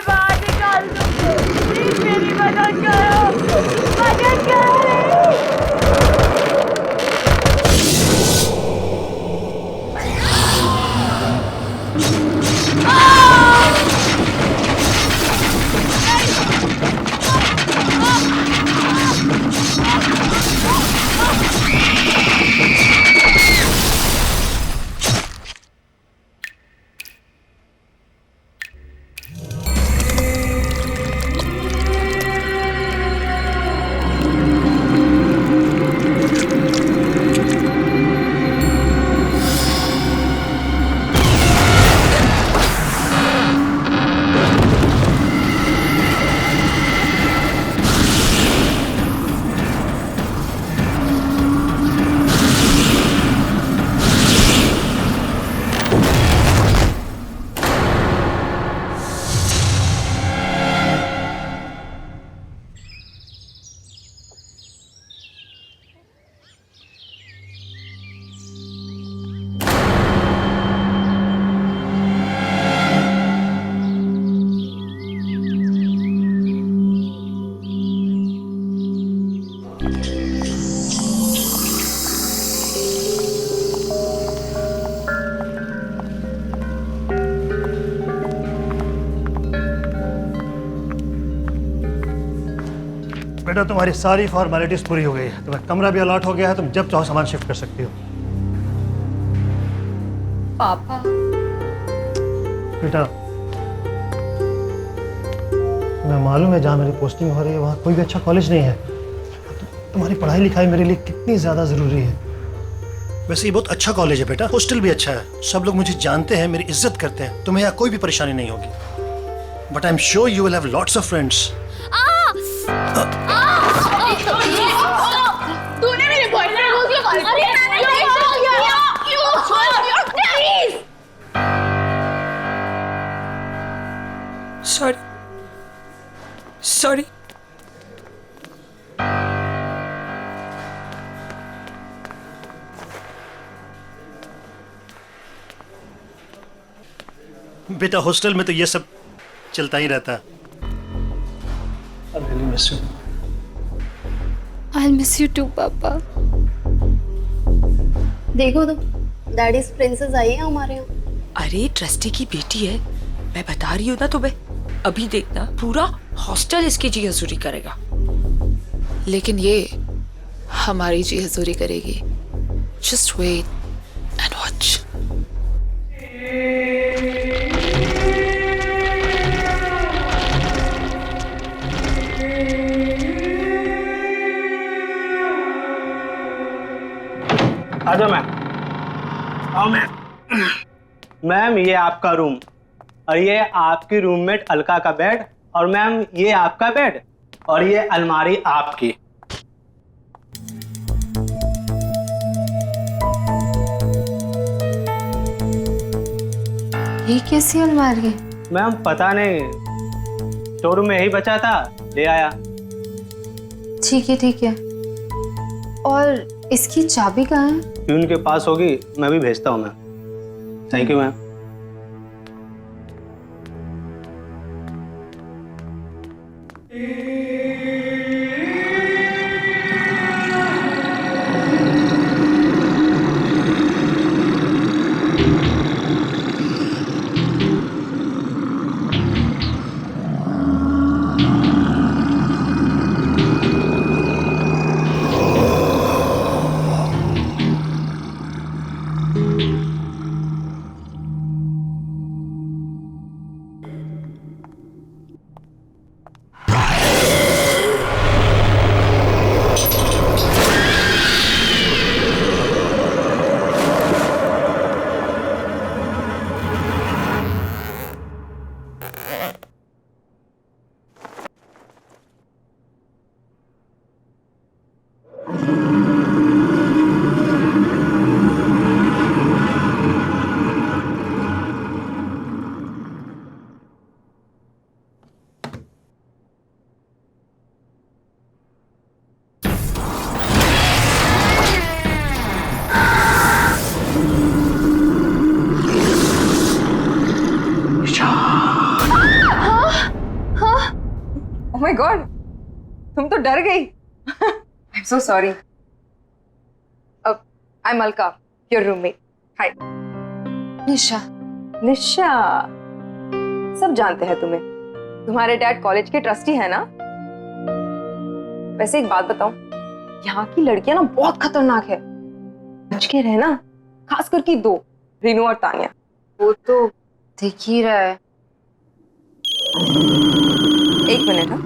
बाहर निकाल दो, प्लीज मेरी मदद करो, मदद करो। बेटा तुम्हारी सारी फॉर्मेलिटीज पूरी हो गई है, तुम्हें कमरा भी अलॉट हो गया है, तुम जब चाहो सामान शिफ्ट कर सकती हो। पापा। बेटा मैं मालूम है जहाँ मेरी पोस्टिंग हो रही है वहाँ कोई भी अच्छा कॉलेज नहीं है। तुम्हारी पढ़ाई लिखाई मेरे लिए कितनी ज़्यादा ज़रूरी है। वैसे ये बहुत अच्छा कॉलेज है बेटा, हॉस्टल भी अच्छा है, सब लोग मुझे जानते हैं, मेरी इज्जत करते हैं, तुम्हें यहाँ कोई भी परेशानी नहीं होगी। But I am sure you will have lots of friends. तूने मेरे बॉयफ्रेंड को क्यों कॉल किया? Sorry sorry. बेटा हॉस्टल में तो ये सब चलता ही रहता है। I really miss you. I'll miss you too, पापा। देखो तो डैडीज प्रिंसेस आई है हमारे यहाँ। अरे ट्रस्टी की बेटी है, मैं बता रही हूँ ना तुम्हें। अभी देखना पूरा हॉस्टल इसकी जी हजूरी करेगा। लेकिन ये हमारी जी हजूरी करेगी। Just wait and watch। आ जाओ मैम, आओ मैम। मैम ये आपका रूम और ये आपकी रूममेट अलका का बेड, और मैम ये आपका बेड और ये अलमारी आपकी। ये कैसी अलमारी है? मैम पता नहीं, शोरूम में यही बचा था, ले आया। ठीक है। और इसकी चाबी कहाँ है? प्यून के पास होगी, मैं भी भेजता हूँ ma'am. Thank you ma'am. My god, तुम तो डर गई। I am so sorry. I am Alka, your roommate. Hi. Nisha, Nisha, सब जानते हैं तुम्हें। तुम्हारे डैड कॉलेज के ट्रस्टी है ना? वैसे एक बात बताऊं, यहाँ की लड़कियां ना बहुत खतरनाक है, बच के रहना। खास करके दो, रीनू और तानिया। वो तो दिख ही रहा है। एक मिनट। हाँ,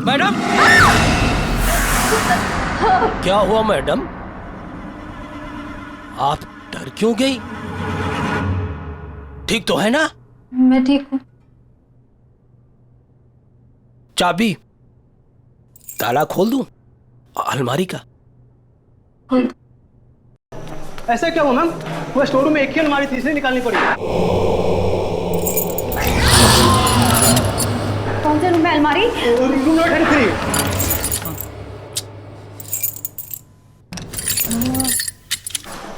मैडम, क्या हुआ मैडम? आप डर क्यों गई? ठीक तो है ना? मैं ठीक हूँ। चाबी, ताला खोल दूं अलमारी का? ऐसा क्या हुआ मैम? वो स्टोर रूम में एक ही अलमारी तीसरी निकालनी पड़ी। कौन से रूम में अलमारी? Room number 33।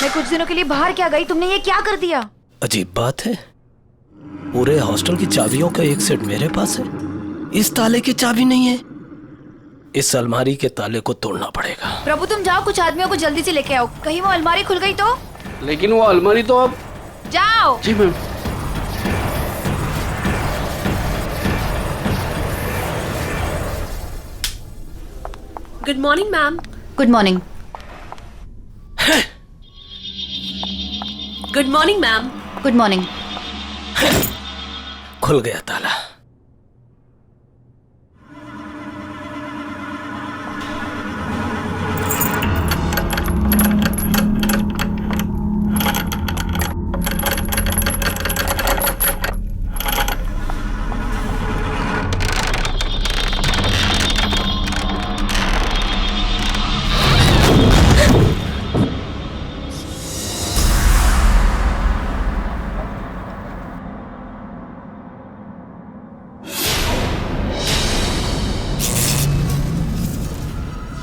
मैं कुछ दिनों के लिए बाहर क्या गई, तुमने ये क्या कर दिया? अजीब बात है, पूरे हॉस्टल की चाबियों का एक सेट मेरे पास है, इस ताले की चाबी नहीं है। इस अलमारी के ताले को तोड़ना पड़ेगा। प्रभु तुम जाओ, कुछ आदमियों को जल्दी से लेके आओ, कहीं वो अलमारी खुल गई तो। लेकिन वो अलमारी तो अब। जाओ। जी ma'am. Good morning ma'am. Good morning. Good morning ma'am. Good morning. खुल गया ताला।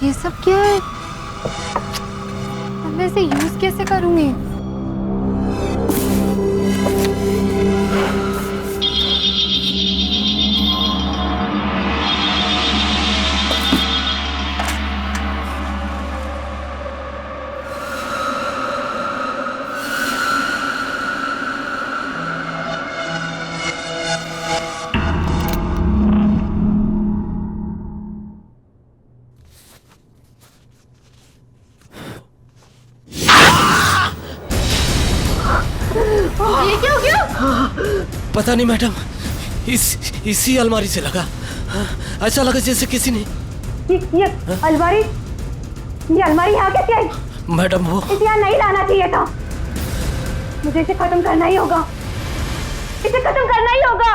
ये सब क्या है? अब मैं इसे यूज कैसे करूंगी? ये क्या हो गया? पता नहीं मैडम, इसी अलमारी से लगा। ऐसा लगा जैसे किसी ने। ये अलमारी, ये अलमारी यहाँ कैसे आई? मैडम वो इसे यहाँ नहीं लाना चाहिए था। मुझे इसे खत्म करना ही होगा, इसे खत्म करना ही होगा।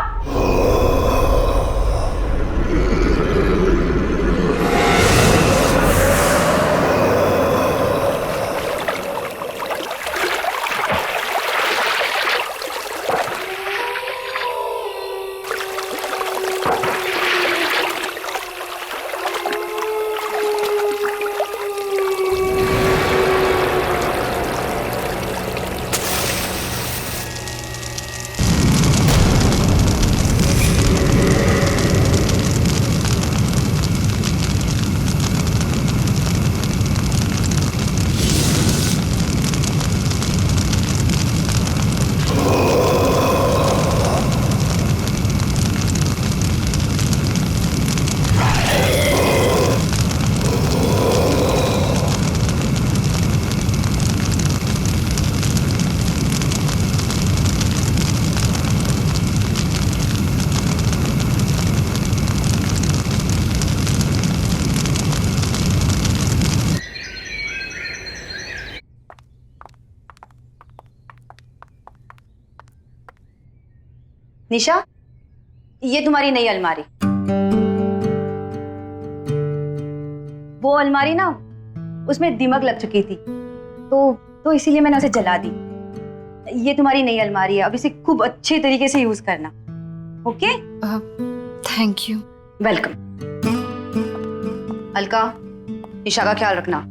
निशा, ये तुम्हारी नई अलमारी। वो अलमारी ना, उसमें दीमक लग चुकी थी, तो इसीलिए मैंने उसे जला दी। ये तुम्हारी नई अलमारी है, अब इसे खूब अच्छे तरीके से यूज करना। Okay? Thank you. Welcome. Alka, Nisha का ख्याल रखना।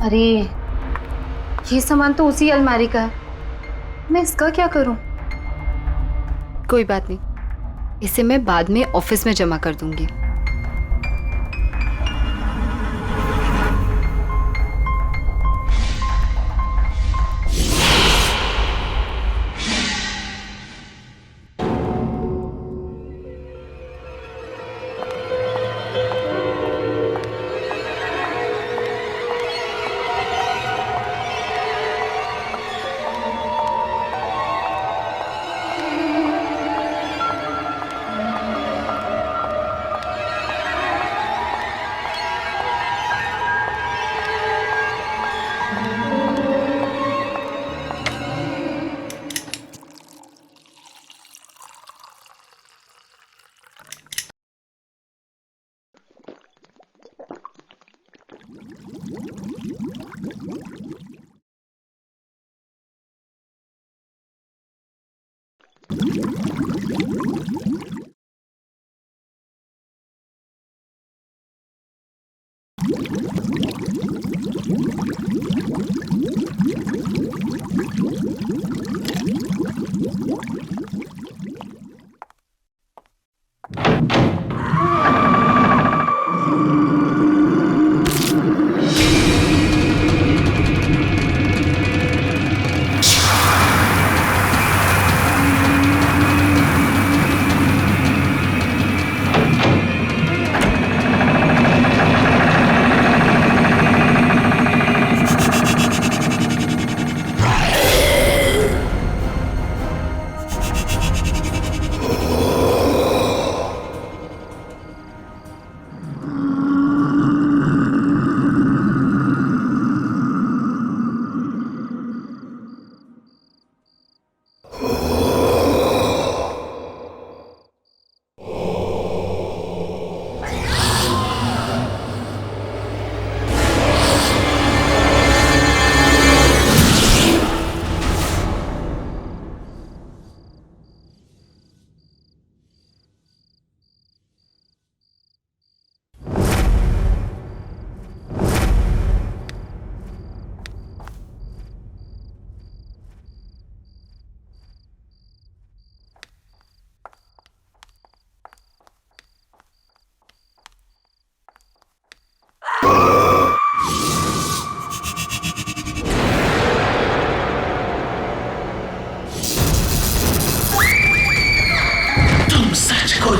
अरे ये सामान तो उसी अलमारी का है, मैं इसका क्या करूं? कोई बात नहीं, इसे मैं बाद में ऑफिस में जमा कर दूंगी।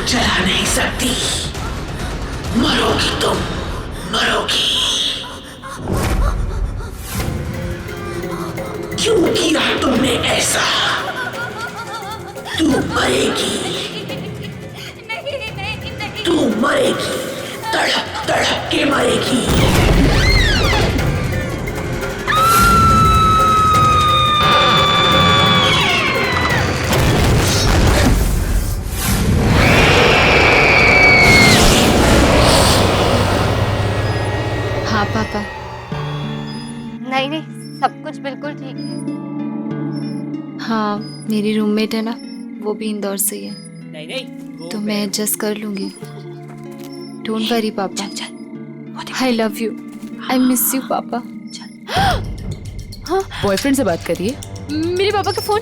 चला नहीं सकती, मरोगी तुम, मरोगी। क्यों किया तुमने ऐसा? तू मरेगी, तू मरेगी, तड़प तड़प के मरेगी। हाँ पापा। नहीं नहीं, सब कुछ बिल्कुल ठीक है। हाँ, मेरी रूममेट है ना, वो भी इंदौर से ही है, नहीं नहीं, तो मैं एडजस्ट कर लूंगी। डोंट वरी पापा, I love you, I miss you पापा। हाँ, बॉयफ्रेंड से बात करिए। मेरे पापा का फोन,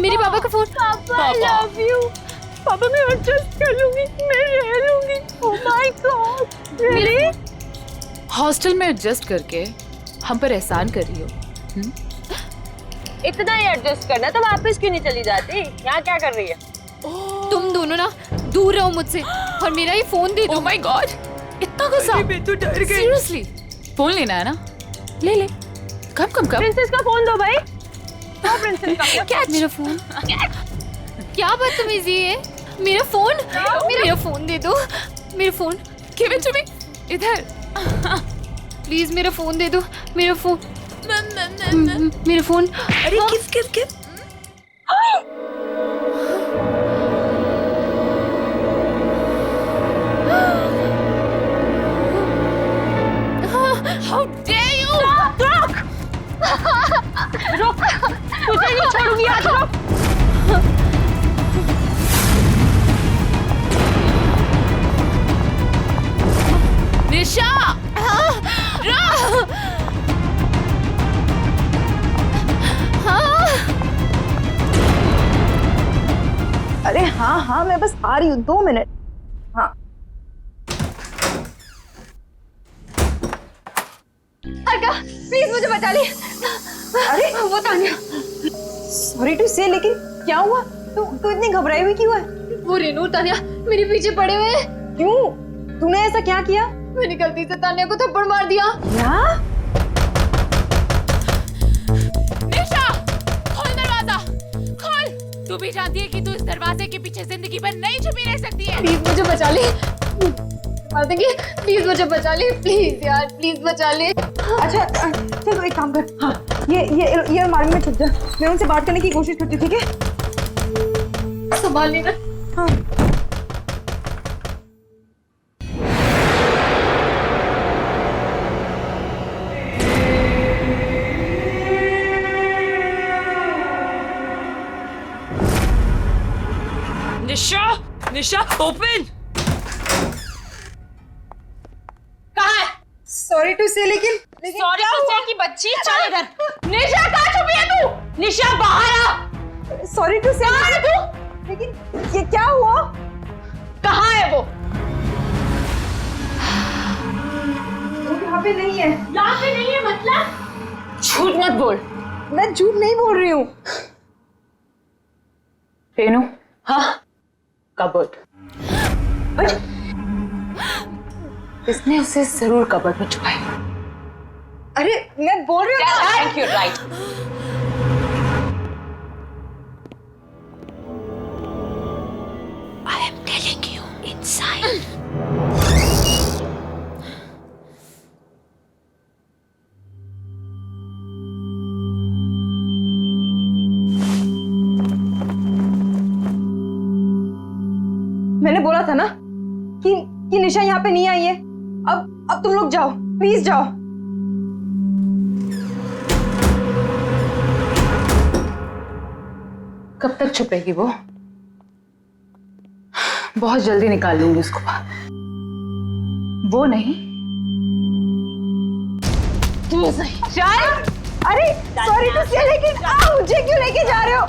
मेरे पापा का फोन। पापा आई लव यू। पापा मैं एडजस्ट कर लूंगी, मैं रह लूंगी। Oh my God, really? Hostel में एडजस्ट करके हम पर एहसान कर रही हो। इतना ही एडजस्ट करना तो वापस क्यों नहीं चली जाती? यहाँ क्या कर रही है? तुम दोनों ना दूर रहो मुझसे और मेरा ये फोन दे दो। ओह माय गॉड, इतना गुस्सा? मैं तो डर गई। सीरियसली? फोन लेना है ना? ले ले। कब कब कब? प्रिंसेस का फोन दो भाई। दो प्रिंसेस का। क्या मेरा फोन? क्या बदतमीजी है? मेरा फोन, मेरा फोन दे दो। मेरा phone, give it to me. इधर। प्लीज मेरा फोन दे दो। मेरा फोन, मेरा फोन। अरे give give give. How dare you? रुक, तुझे नहीं छोड़ूंगी आज। रुक। निशा! अरे हाँ हाँ, मैं बस आ रही हूँ, 2 मिनट। हाँ अर्का, प्लीज मुझे बचा ले। अरे वो तान्या। सॉरी टू से, लेकिन क्या हुआ? तू इतनी घबराई हुई क्यों है? वो रेनू और तान्या मेरे पीछे पड़े हुए हैं। क्यों? तूने ऐसा क्या किया? मैंने गलती से तान्या को थप्पड़ मार दिया। क्या? निशा! खोल दरवाजा! खोल! तू भी जानती है कि तू इस दरवाजे के पीछे जिंदगी भर नहीं छुपी रह सकती है। प्लीज मुझे बचा ले। मार देंगे। प्लीज मुझे बचा ले। प्लीज यार, प्लीज बचा ले। अच्छा चलो एक काम कर। हाँ, ये अलमारी में छुप जा। मैं उनसे बात करने की कोशिश करती हूँ, ठीक है? संभाल लेना। हाँ। निशा! निशा, ओपन! सॉरी टू से, लेकिन सॉरी टू से की बच्ची, चल इधर। निशा कहाँ छुपी है तू? निशा बाहर आ। सॉरी टू से, लेकिन ये क्या हुआ? कहाँ है वो? यहाँ पे नहीं है। यहाँ पे नहीं है मतलब? झूठ मत बोल। मैं झूठ नहीं बोल रही हूँ। रेनू, हाँ, कबर्ड। इसने उसे जरूर कबर्ड में छुपाया। अरे मैं बोल रही हूँ। Thank you, right. I am telling you, inside. मैंने बोला था ना कि निशा यहाँ पे नहीं आई है। अब तुम लोग जाओ, प्लीज जाओ। कब तक छुपेगी वो? बहुत जल्दी निकाल लूंगी उसको बाहर। वो नहीं, तू सही। चल। अरे सॉरी टू से, लेकिन मुझे क्यों लेके जा रहे हो?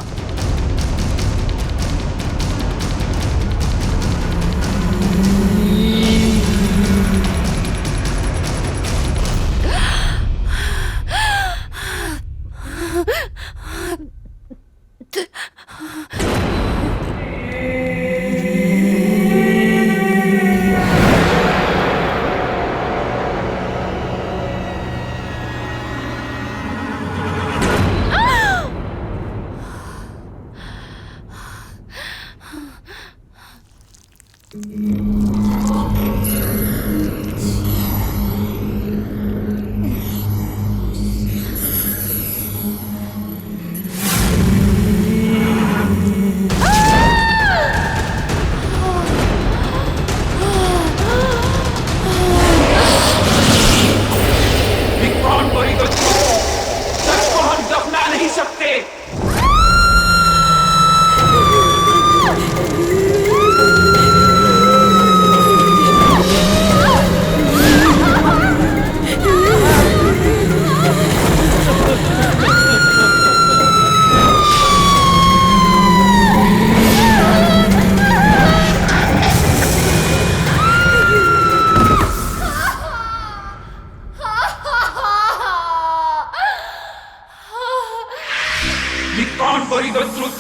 मी द ट्रुथ,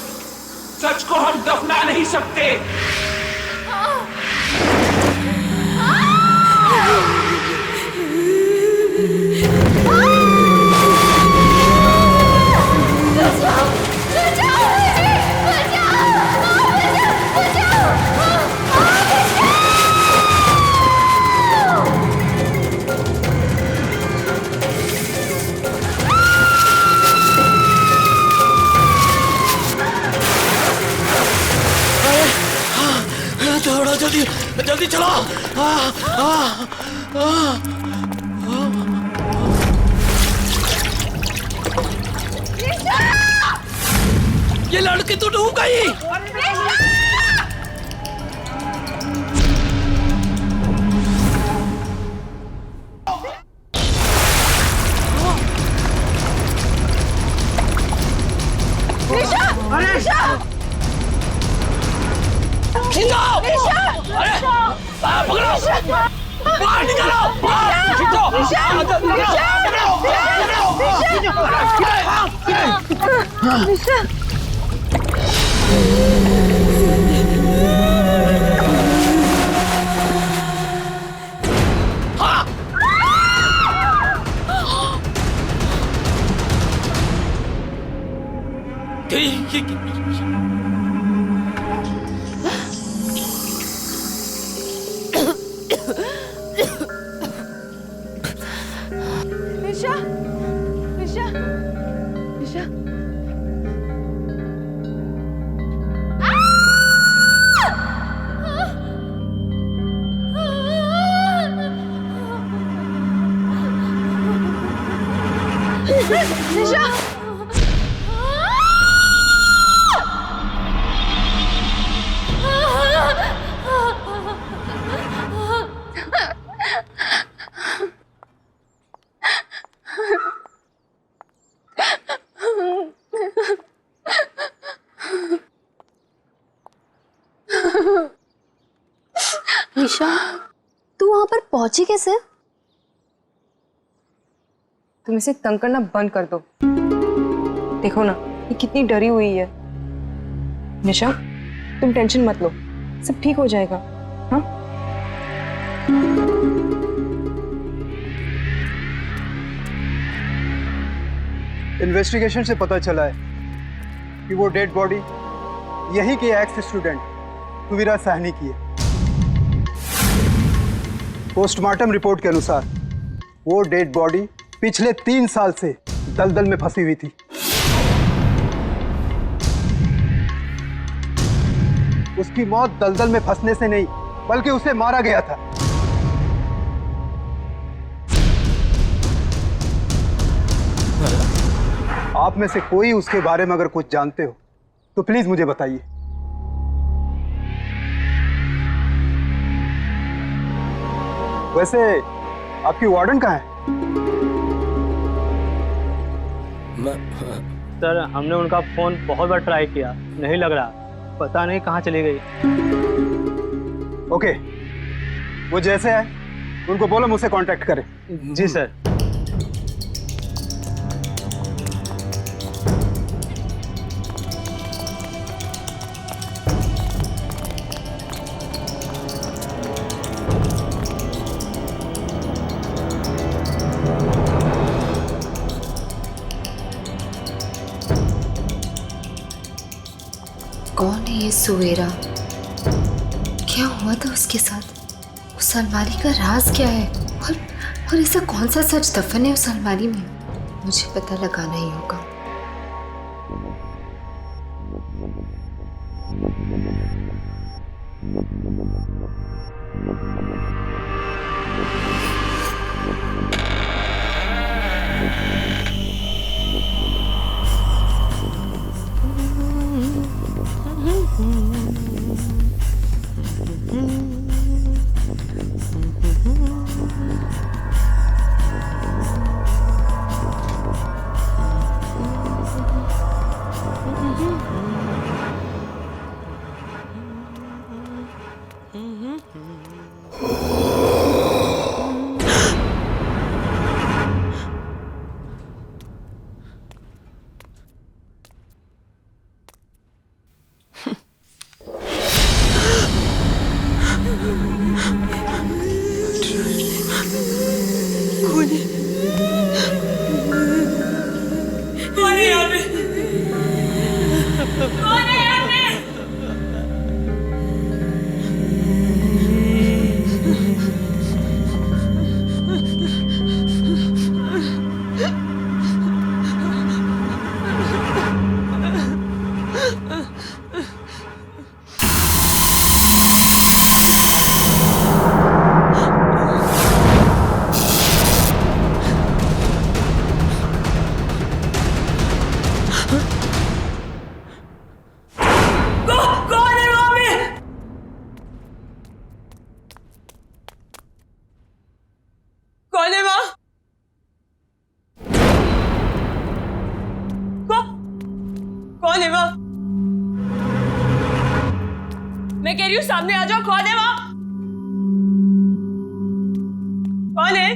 सच को हम दफना नहीं सकते। थोड़ा जल्दी जल्दी चलो। ये लड़की तो डूब गई। पकड़ो, बाहर निकालो, खींचो, निशा, निशा, निशा। निशा, निशा, तू वहां पर पहुंची कैसे? तुम इसे तंग करना बंद कर दो। देखो ना, ये कितनी डरी हुई है। निशा, तुम टेंशन मत लो, सब ठीक हो जाएगा। हाँ? इन्वेस्टिगेशन से पता चला है कि वो डेड बॉडी यही के एक्स स्टूडेंट तुविरा साहनी की है। पोस्टमार्टम रिपोर्ट के अनुसार वो डेड बॉडी पिछले 3 साल से दलदल में फंसी हुई थी। उसकी मौत दलदल में फंसने से नहीं, बल्कि उसे मारा गया था। आप में से कोई उसके बारे में अगर कुछ जानते हो तो प्लीज मुझे बताइए। वैसे आपकी वार्डन कहाँ है? सर, हमने उनका फोन बहुत बार ट्राई किया, नहीं लग रहा, पता नहीं कहाँ चली गई। ओके, वो जैसे है उनको बोलो मुझसे कांटेक्ट करें। जी सर। कौन है ये सुवेरा? क्या हुआ था उसके साथ? उस अलमारी का राज क्या है? और ऐसा कौन सा सच दफन है उस अलमारी में? मुझे पता लगाना ही होगा। कौन है यहाँ पे? कौन है यहाँ पे? कौन है वहाँ? कौन है वहाँ? मैं कह रही हूँ सामने आ जाओ, कौन है वहाँ? कौन है?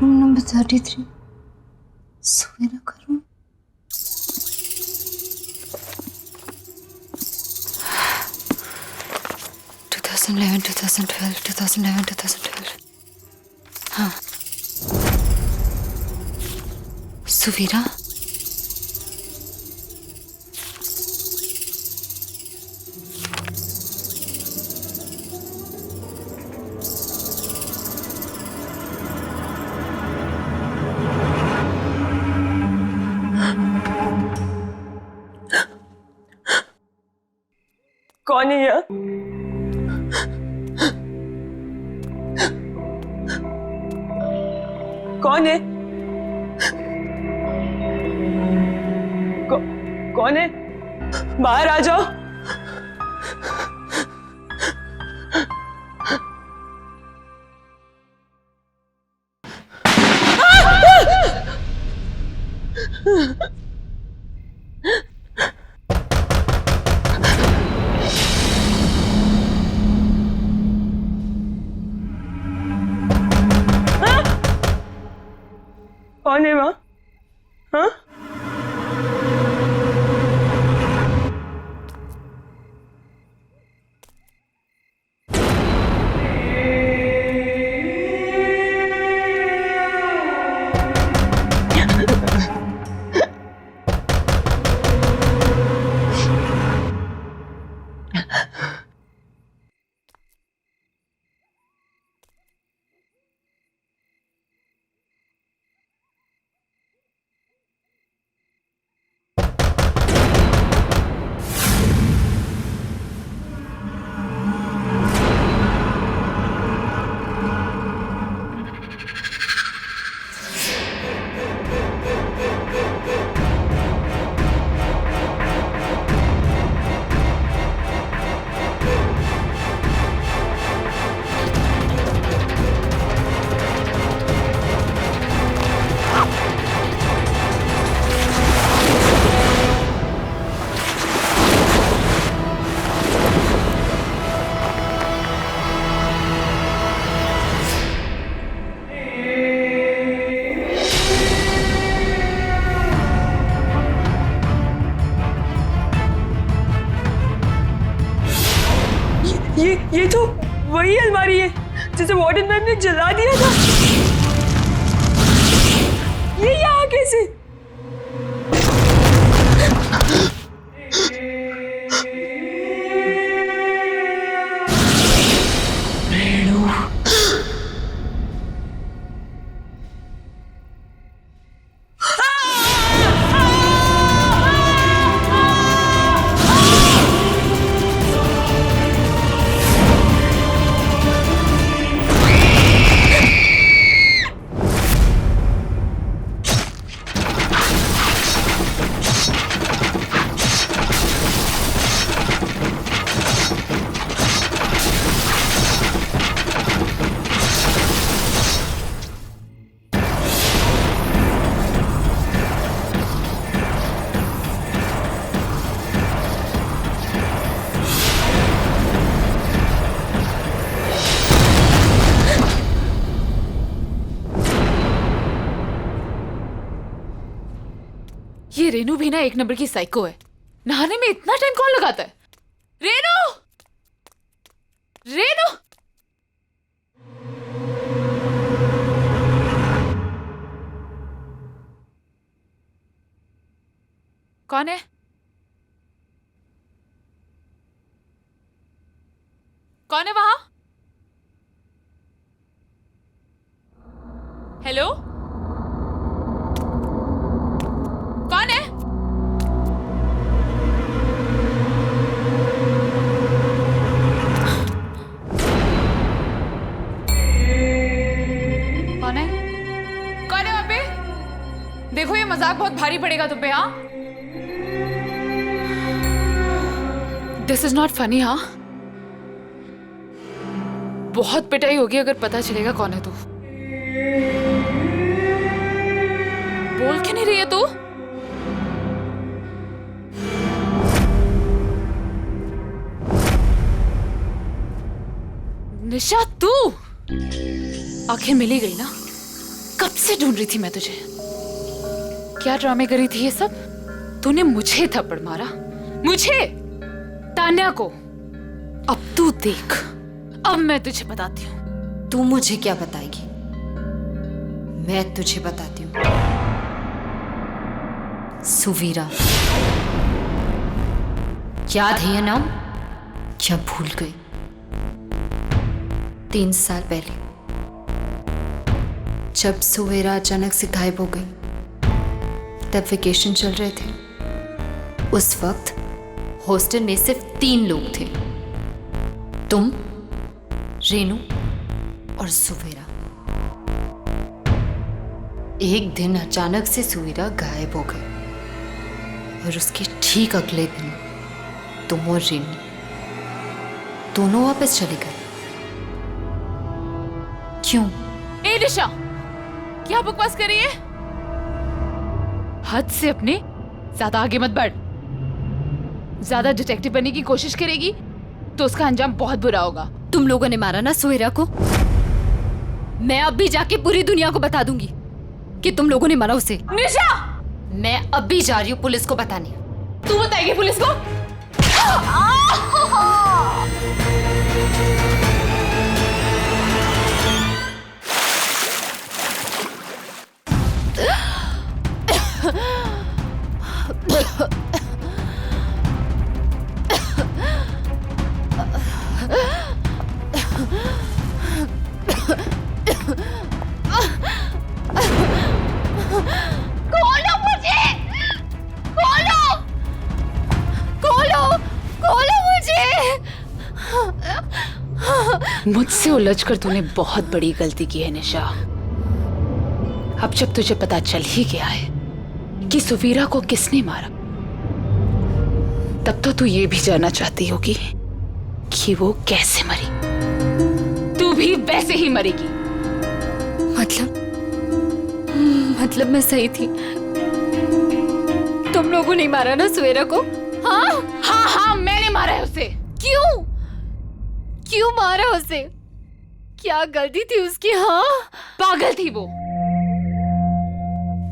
रूम नंबर 33 सवेरा का रूम। हाँ, सुवीरा। कौन है यहाँ? कौन है? कौन है? बाहर आ जाओ। कौन है वहाँ? हाँ? ये तो वही अलमारी है जिसे वार्डन मैम ने जला दिया था। ये यहाँ कैसे? रेनू भी ना एक नंबर की साइको है। नहाने में इतना टाइम कौन लगाता है? रेनू, रेनू, कौन है? कौन है वहां? हेलो, कौन है? कौन है? कौन है वहां पे? देखो ये मजाक बहुत भारी पड़ेगा तुम पे। हाँ, दिस इज नॉट फनी। हाँ, बहुत पिटाई होगी अगर पता चलेगा कौन है तू। बोल क्यों नहीं रही है तू? निशा, तू आखिर मिल ही गई ना। कब से ढूंढ रही थी मैं तुझे। क्या ड्रामे करी थी ये सब? तूने मुझे थप्पड़ मारा, मुझे, तान्या को। अब तू देख, अब मैं तुझे बताती हूँ। तू मुझे क्या बताएगी? मैं तुझे बताती हूँ। सुवीरा, याद है ये नाम? क्या भूल गई? 3 साल पहले जब सुवीरा अचानक से गायब हो गई, तब वेकेशन चल रहे थे। उस वक्त हॉस्टल में सिर्फ 3 लोग थे, तुम, रेनू और सुवीरा। एक दिन अचानक से सुवीरा गायब हो गई और उसके ठीक अगले दिन तुम और रेनू दोनों वापस चले गए। क्यों? ए निशा, क्या बकवास कर रही है? हद से अपने ज्यादा आगे मत बढ़। ज्यादा डिटेक्टिव बनने की कोशिश करेगी तो उसका अंजाम बहुत बुरा होगा। तुम लोगों ने मारा ना सुवीरा को? मैं अब भी जाके पूरी दुनिया को बता दूंगी कि तुम लोगों ने मारा उसे। निशा, मैं अब भी जा रही हूँ पुलिस को बताने। तू बताएगी पुलिस को? खोलो मुझे! खोलो! खोलो! खोलो मुझे! मुझसे उलझकर तूने बहुत बड़ी गलती की है निशा। अब जब तुझे पता चल ही गया है कि सुवीरा को किसने मारा, तब तो तू ये भी जानना चाहती होगी कि वो कैसे मरी। तू भी वैसे ही मरेगी। मतलब मैं सही थी? तुम लोगों ने मारा ना सुवीरा को? हाँ हाँ हाँ, मैंने मारा है उसे। क्यों? क्यों मारा उसे? क्या गलती थी उसकी? हाँ, पागल थी वो,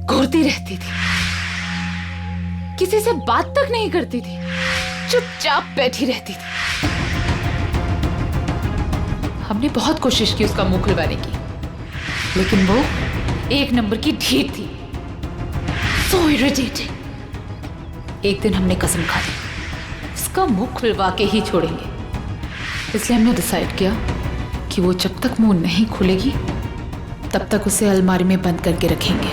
घूरती रहती थी, किसी से बात तक नहीं करती थी, चुपचाप बैठी रहती थी। हमने बहुत कोशिश की उसका मुंह खुलवाने की, लेकिन वो एक नंबर की ढीठ थी। So irritating। एक दिन हमने कसम खा ली, उसका मुंह खुलवा के ही छोड़ेंगे। इसलिए हमने डिसाइड किया कि वो जब तक मुंह नहीं खुलेगी तब तक उसे अलमारी में बंद करके रखेंगे।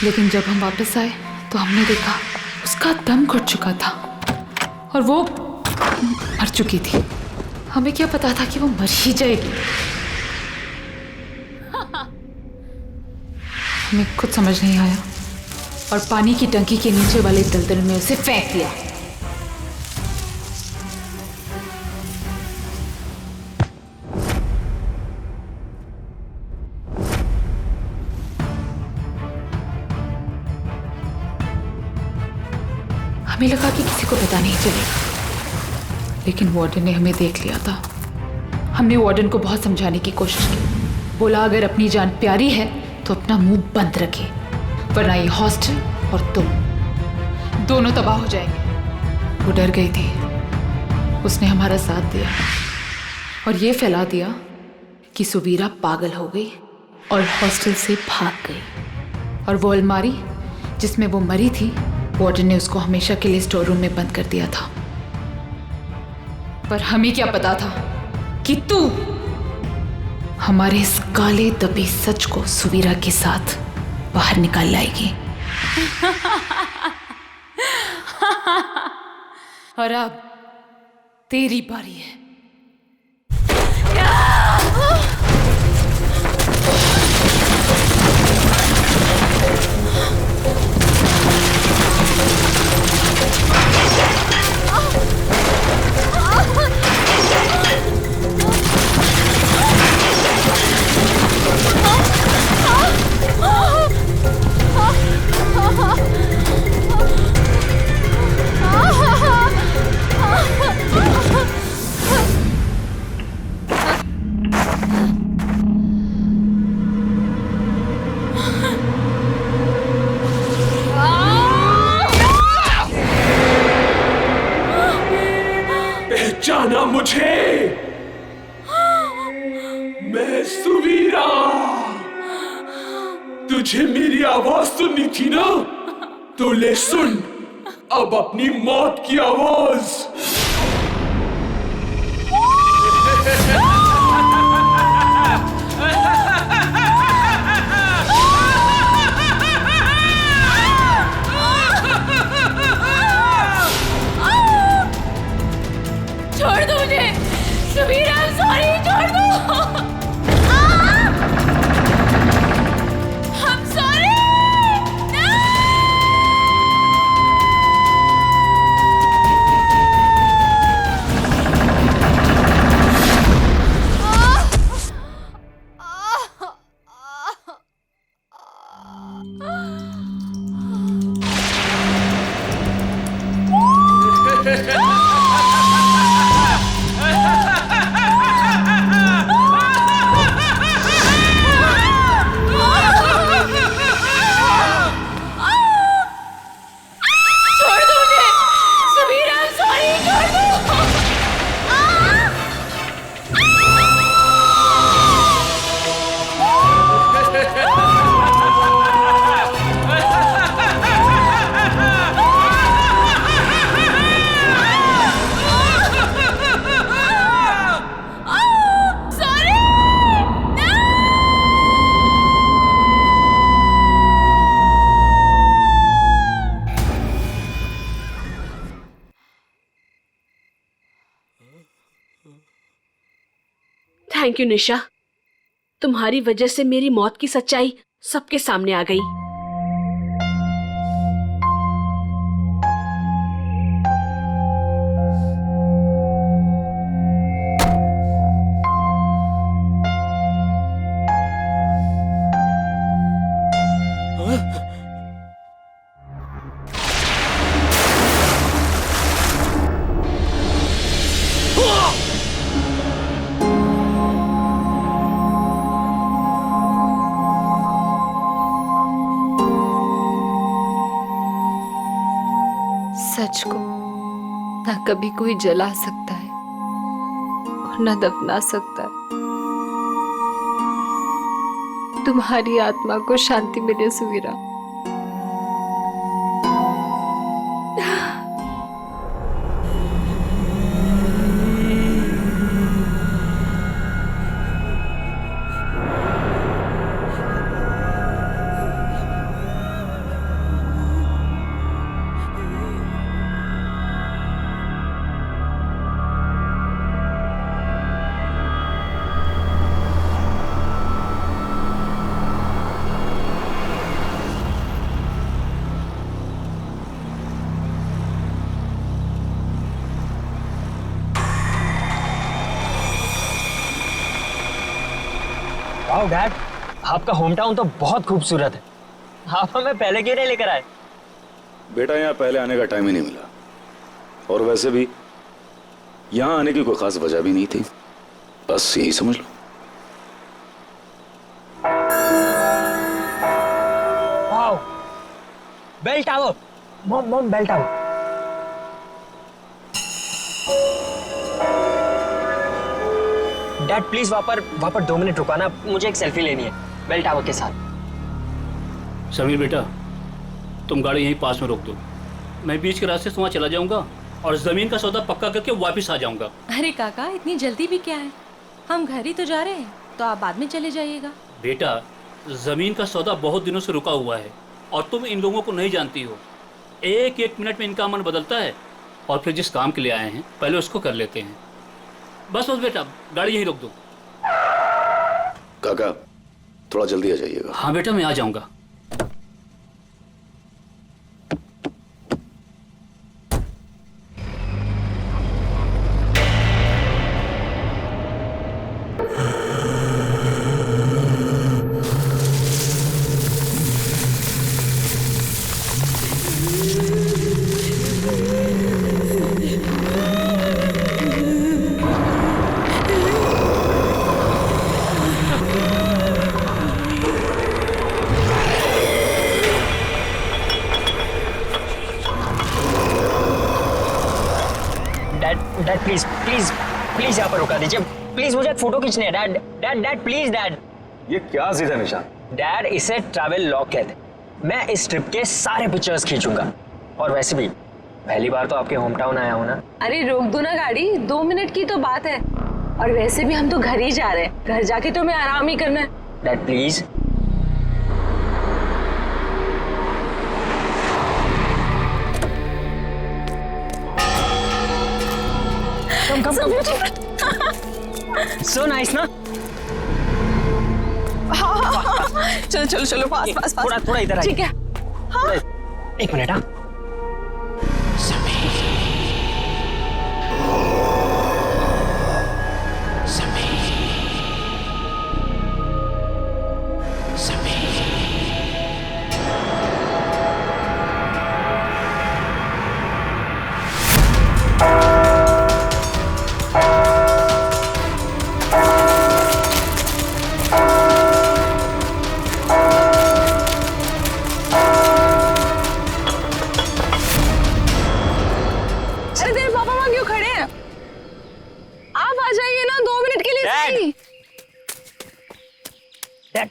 लेकिन जब हम वापस आए तो हमने देखा उसका दम घुट चुका था और वो मर चुकी थी। हमें क्या पता था कि वो मर ही जाएगी। हमें कुछ समझ नहीं आया और पानी की टंकी के नीचे वाले दलदल में उसे फेंक दिया। हमें लगा कि किसी को पता नहीं चलेगा, लेकिन वार्डन ने हमें देख लिया था। हमने वार्डन को बहुत समझाने की कोशिश की। बोला अगर अपनी जान प्यारी है तो अपना मुंह बंद रखे, वरना ये हॉस्टल और तुम दोनों तबाह हो जाएंगे। वो डर गई थी, उसने हमारा साथ दिया और ये फैला दिया कि सुवीरा पागल हो गई और हॉस्टल से भाग गई। और वो अलमारी जिसमें वो मरी थी, वार्डन ने उसको हमेशा के लिए स्टोर रूम में बंद कर दिया था। पर हमें क्या पता था कि तू हमारे इस काले दबे सच को सुवीरा के साथ बाहर निकाल लाएगी। और अब तेरी बारी है। पहचाना मुझे? मैं सुवीरा। तुझे मेरी आवाज सुननी थी ना, तो ले सुन अब अपनी मौत की आवाज। छोड़ दो मुझे सुवीरा, सॉरी, छोड़ दो। I'm sorry। थैंक यू निशा, तुम्हारी वजह से मेरी मौत की सच्चाई सबके सामने आ गई। सच को ना कभी कोई जला सकता है और ना दफना सकता है। तुम्हारी आत्मा को शांति मिले सुवीरा। वाओ डैड, आपका होम टाउन तो बहुत खूबसूरत है। आप हमें पहले क्यों नहीं लेकर आए? बेटा यहाँ पहले आने का टाइम ही नहीं मिला, और वैसे भी यहाँ आने की कोई खास वजह भी नहीं थी, बस यही समझ लो। Wow, bell tower, mom bell tower. Dad please वहाँ पर 2 मिनट रुकाना, मुझे एक सेल्फी लेनी है बेल टावर के साथ। समीर बेटा, तुम गाड़ी यहीं पास में रोक दो, मैं बीच के रास्ते से वहाँ चला जाऊंगा और जमीन का सौदा पक्का करके वापस आ जाऊंगा। अरे काका, इतनी जल्दी भी क्या है, हम घर ही तो जा रहे हैं, तो आप बाद में चले जाइएगा। बेटा, जमीन का सौदा बहुत दिनों से रुका हुआ है और तुम इन लोगों को नहीं जानती हो। एक एक मिनट में इनका मन बदलता है, और फिर जिस काम के लिए आए हैं पहले उसको कर लेते हैं। बस बस बेटा, गाड़ी यहीं रोक दो। काका थोड़ा जल्दी आ जाइएगा। हाँ बेटा, मैं आ जाऊंगा। डैड प्लीज प्लीज प्लीज यहाँ पर रुका दीजिए प्लीज, मुझे एक फोटो खींचनी है। Dad dad dad please dad. ये क्या सीधा निशान? डैड, इसे ट्रैवल लॉग कहते हैं। मैं इस ट्रिप के सारे पिक्चर्स खींचूंगा, और वैसे भी पहली बार तो आपके होम टाउन आया हूँ ना। अरे रोक दो ना गाड़ी, 2 मिनट की तो बात है, और वैसे भी हम तो घर ही जा रहे हैं, घर जाके तो मैं आराम ही करना है। Dad please. Come so nice ना। चलो चलो चलो, पास पास पास। थोड़ा इधर ठीक है। हाँ। 1 मिनट। हाँ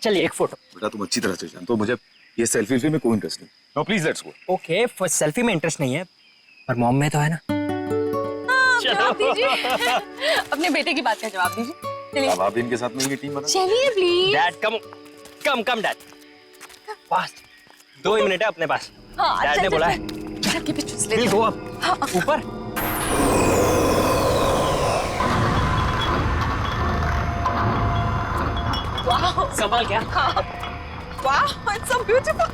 चलिए एक फोटो। बेटा तुम अच्छी तरह से जानते हो मुझे ये सेल्फी में कोई इंटरेस्ट नहीं। No please let's go. Okay, for selfie में इंटरेस्ट नहीं है, पर मॉम में तो है ना। जवाब दीजिए। अपने बेटे की बात का जवाब दीजिए। चलिए। अब आप इनके साथ मिलकर टीम बना। चलिए please. Dad come dad. Fast 2 he minute है अपने पास। डैड ने बोला है। के पीछे प्लीज गो अप। ऊपर। संभाल क्या? वाह, इट्स सो ब्यूटीफुल।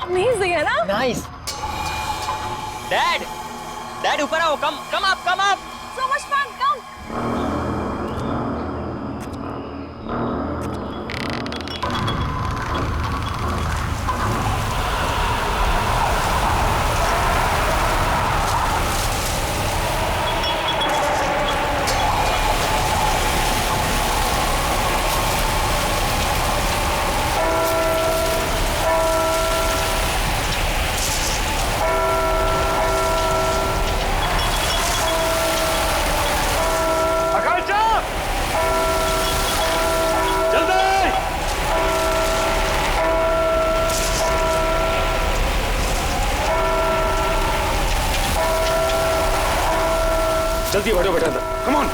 अमेजिंग है ना? नाइस। डैड ऊपर आओ, come up. So much fun, come. जल्दी बढ़ो बेटा, कम ऑन।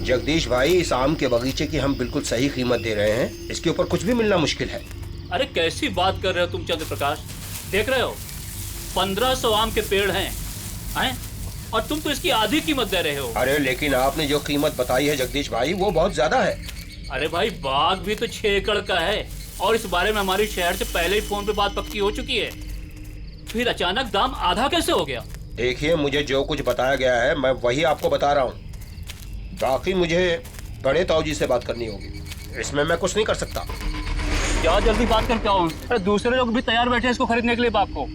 जगदीश भाई, इस आम के बगीचे की हम बिल्कुल सही कीमत दे रहे हैं, इसके ऊपर कुछ भी मिलना मुश्किल है। अरे कैसी बात कर रहे हो तुम चंद्र प्रकाश, देख रहे हो 1500 आम के पेड़ हैं और तुम तो इसकी आधी कीमत दे रहे हो। अरे लेकिन आपने जो कीमत बताई है जगदीश भाई, वो बहुत ज्यादा है। अरे भाई, बाग भी तो 6 एकड़ का है, और इस बारे में हमारी शहर से पहले ही फोन पे बात पक्की हो चुकी है। फिर अचानक दाम आधा कैसे हो गया? देखिए, मुझे जो कुछ बताया गया है मैं वही आपको बता रहा हूँ। बाकी मुझे बड़े ताऊजी से बात करनी होगी, इसमें मैं कुछ नहीं कर सकता। क्या जल्दी बात करके आओ, अरे दूसरे लोग भी तैयार बैठे हैं इसको खरीदने के लिए बाप को।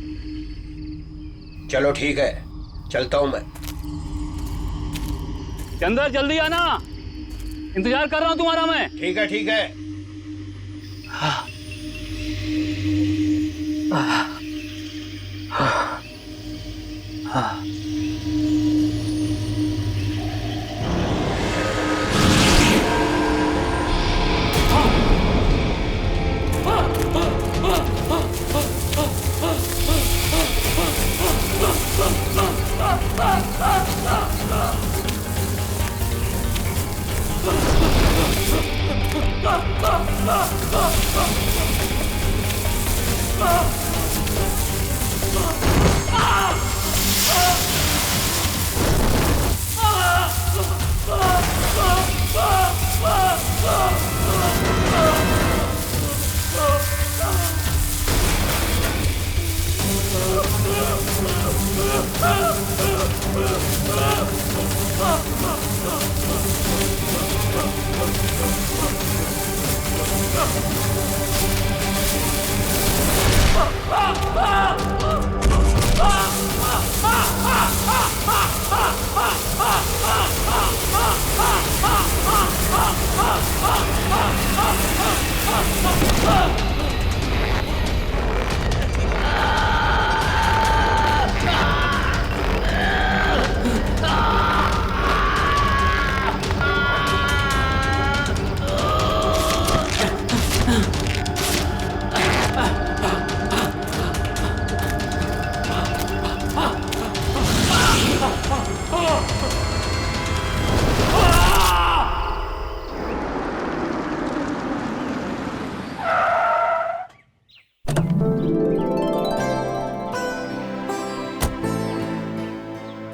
चलो ठीक है, चलता हूँ मैं। चंदर जल्दी आना, इंतजार कर रहा हूँ तुम्हारा मैं। ठीक है ठीक है।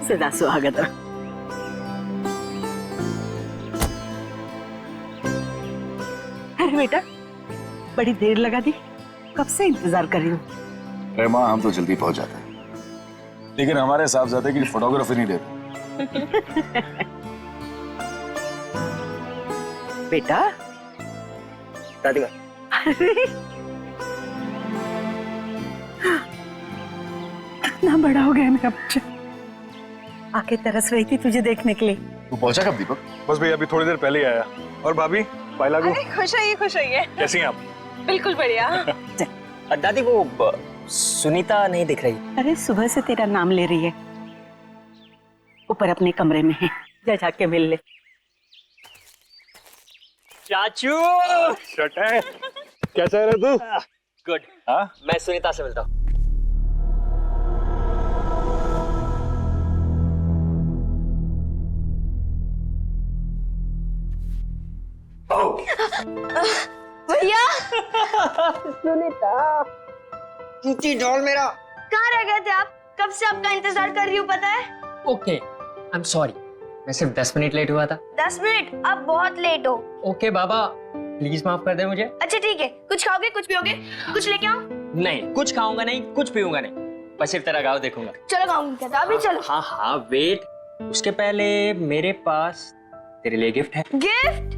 सदा स्वागत। अरे बेटा, बड़ी देर लगा दी, कब से इंतजार कर रही हूँ। अरे माँ, हम तो जल्दी पहुंच जाते हैं, लेकिन हमारे साहबजादे की फोटोग्राफी नहीं देते। बेटा, दादी माँ, अरे कितना बड़ा हो गया मेरा बच्चा। आके तरस रही थी तुझे देखने के लिए। तू पहुंचा कब दीपक? बस भैया अभी थोड़ी देर पहले ही आया। और भाभी, बाय लागू। खुश होइए खुश होइए। कैसी हैं आप? बिल्कुल बढ़िया। दादी वो सुनीता नहीं दिख रही। अरे सुबह से तेरा नाम ले रही है, ऊपर अपने कमरे में है, जा जाके मिल ले। चाचू, कैसा है तू? गुड। मैं सुनीता से मिलता हूँ। भैया सुनीता, चूची डॉल मेरा। कहाँ रह गए थे आप? कब से आपका इंतजार कर रही हूँ पता है। ओके, आई एम सॉरी, मैं सिर्फ 10 मिनट लेट हुआ था। 10 मिनट? आप बहुत लेट हो। ओके बाबा, प्लीज माफ कर दे मुझे। अच्छा ठीक है, कुछ खाओगे कुछ पियोगे? कुछ लेके आओ? नहीं, कुछ खाऊंगा नहीं, कुछ पीऊंगा नहीं, बस सिर्फ तेरा गाँव देखूंगा। चलो खाऊंगी क्या? अभी चलो। हाँ हाँ वेट, उसके पहले मेरे पास तेरे लिए गिफ्ट है। गिफ्ट?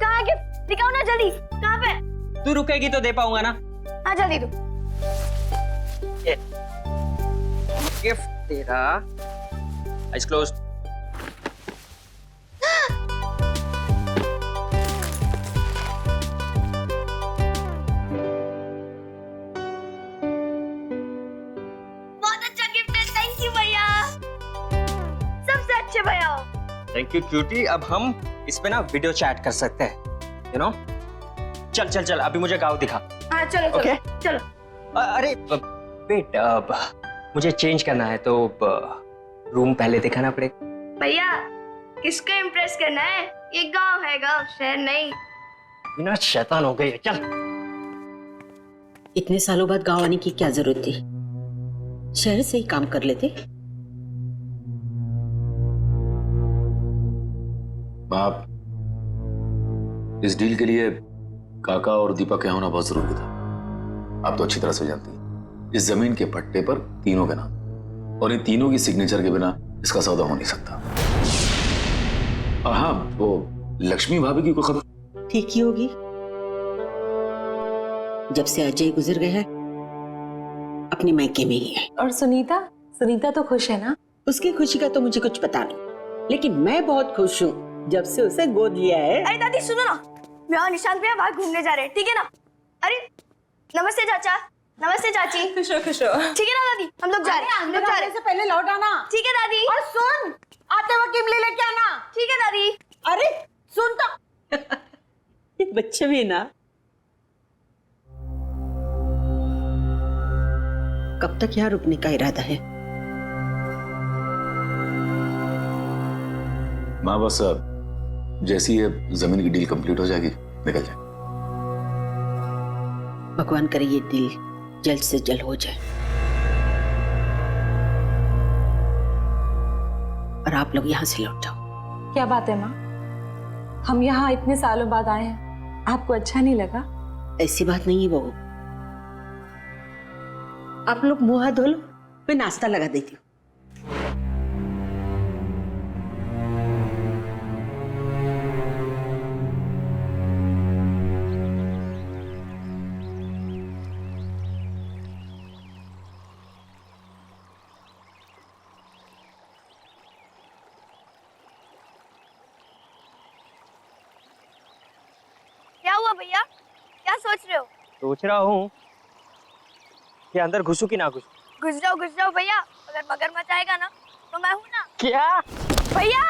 कहाँ गिफ्ट? दिखाओ ना जल्दी, कहाँ पे? तू रुकेगी तो दे पाऊंगा ना। हाँ जल्दी दो। ये गिफ्ट तेरा। Eyes closed. बहुत अच्छा गिफ्ट है, थैंक यू भैया, सबसे अच्छे भैया हो। Thank you cutie. अब हम इस पे ना वीडियो चैट कर सकते हैं, यू नो। चल चल चल, अभी मुझे गाँव दिखा। हाँ चलो चलो Okay. चलो। अरे वेट, मुझे चेंज करना है तो रूम पहले दिखाना पड़ेगा। भैया किसको इम्प्रेस करना है? ये गांव है, गांव, शहर नहीं। बिना शैतान हो गई है, चल। इतने सालों बाद गांव आने की क्या जरूरत थी? शहर से ही काम कर लेते। बाप, इस डील के लिए काका और दीपक के होना बहुत जरूरी था। आप तो अच्छी तरह से जानती हैं, इस जमीन के पट्टे पर तीनों के नाम, और इन तीनों की सिग्नेचर के बिना इसका सौदा हो नहीं सकता। और हाँ, वो लक्ष्मी भाभी की कोई खबर? ठीक ही होगी। जब से अजय गुजर गया है अपने मायके में ही है। और सुनीता सुनीता तो खुश है ना? उसकी खुशी का तो मुझे कुछ पता नहीं, लेकिन मैं बहुत खुश हूँ जब से उसे गोद लिया है। अरे दादी सुनो ना, मैं और निशांत भैया बाहर घूमने जा रहे हैं, ठीक है ना? अरे नमस्ते चाचा, नमस्ते चाची। खुश हो खुश हो। ठीक है ना दादी, हम लोग जा रहे हैं। हम लोग जा रहे हैं। से पहले लौट आना। ठीक है दादी। और सुन, आते वक्त इमली लेके आना। ठीक है दादी। अरे सुन तो ये बच्चे भी ना, कब तक यहाँ रुकने का इरादा है? माँ बस जैसी ये जमीन की डील कंप्लीट हो जाएगी निकल जाए। भगवान करे ये डील जल्द से जल्द हो जाए और आप लोग यहाँ से लौट जाओ। क्या बात है माँ, हम यहाँ इतने सालों बाद आए हैं, आपको अच्छा नहीं लगा? ऐसी बात नहीं है बहू, आप लोग मुंह हाथ धो लो, मैं नाश्ता लगा देती हूँ। क्या हुआ भैया, क्या सोच रहे हो? सोच रहा हूँ कि अंदर घुसूं कि ना घुसूं। घुस जाओ भैया, अगर मगरमच्छ आएगा ना तो मैं हूँ ना। क्या भैया?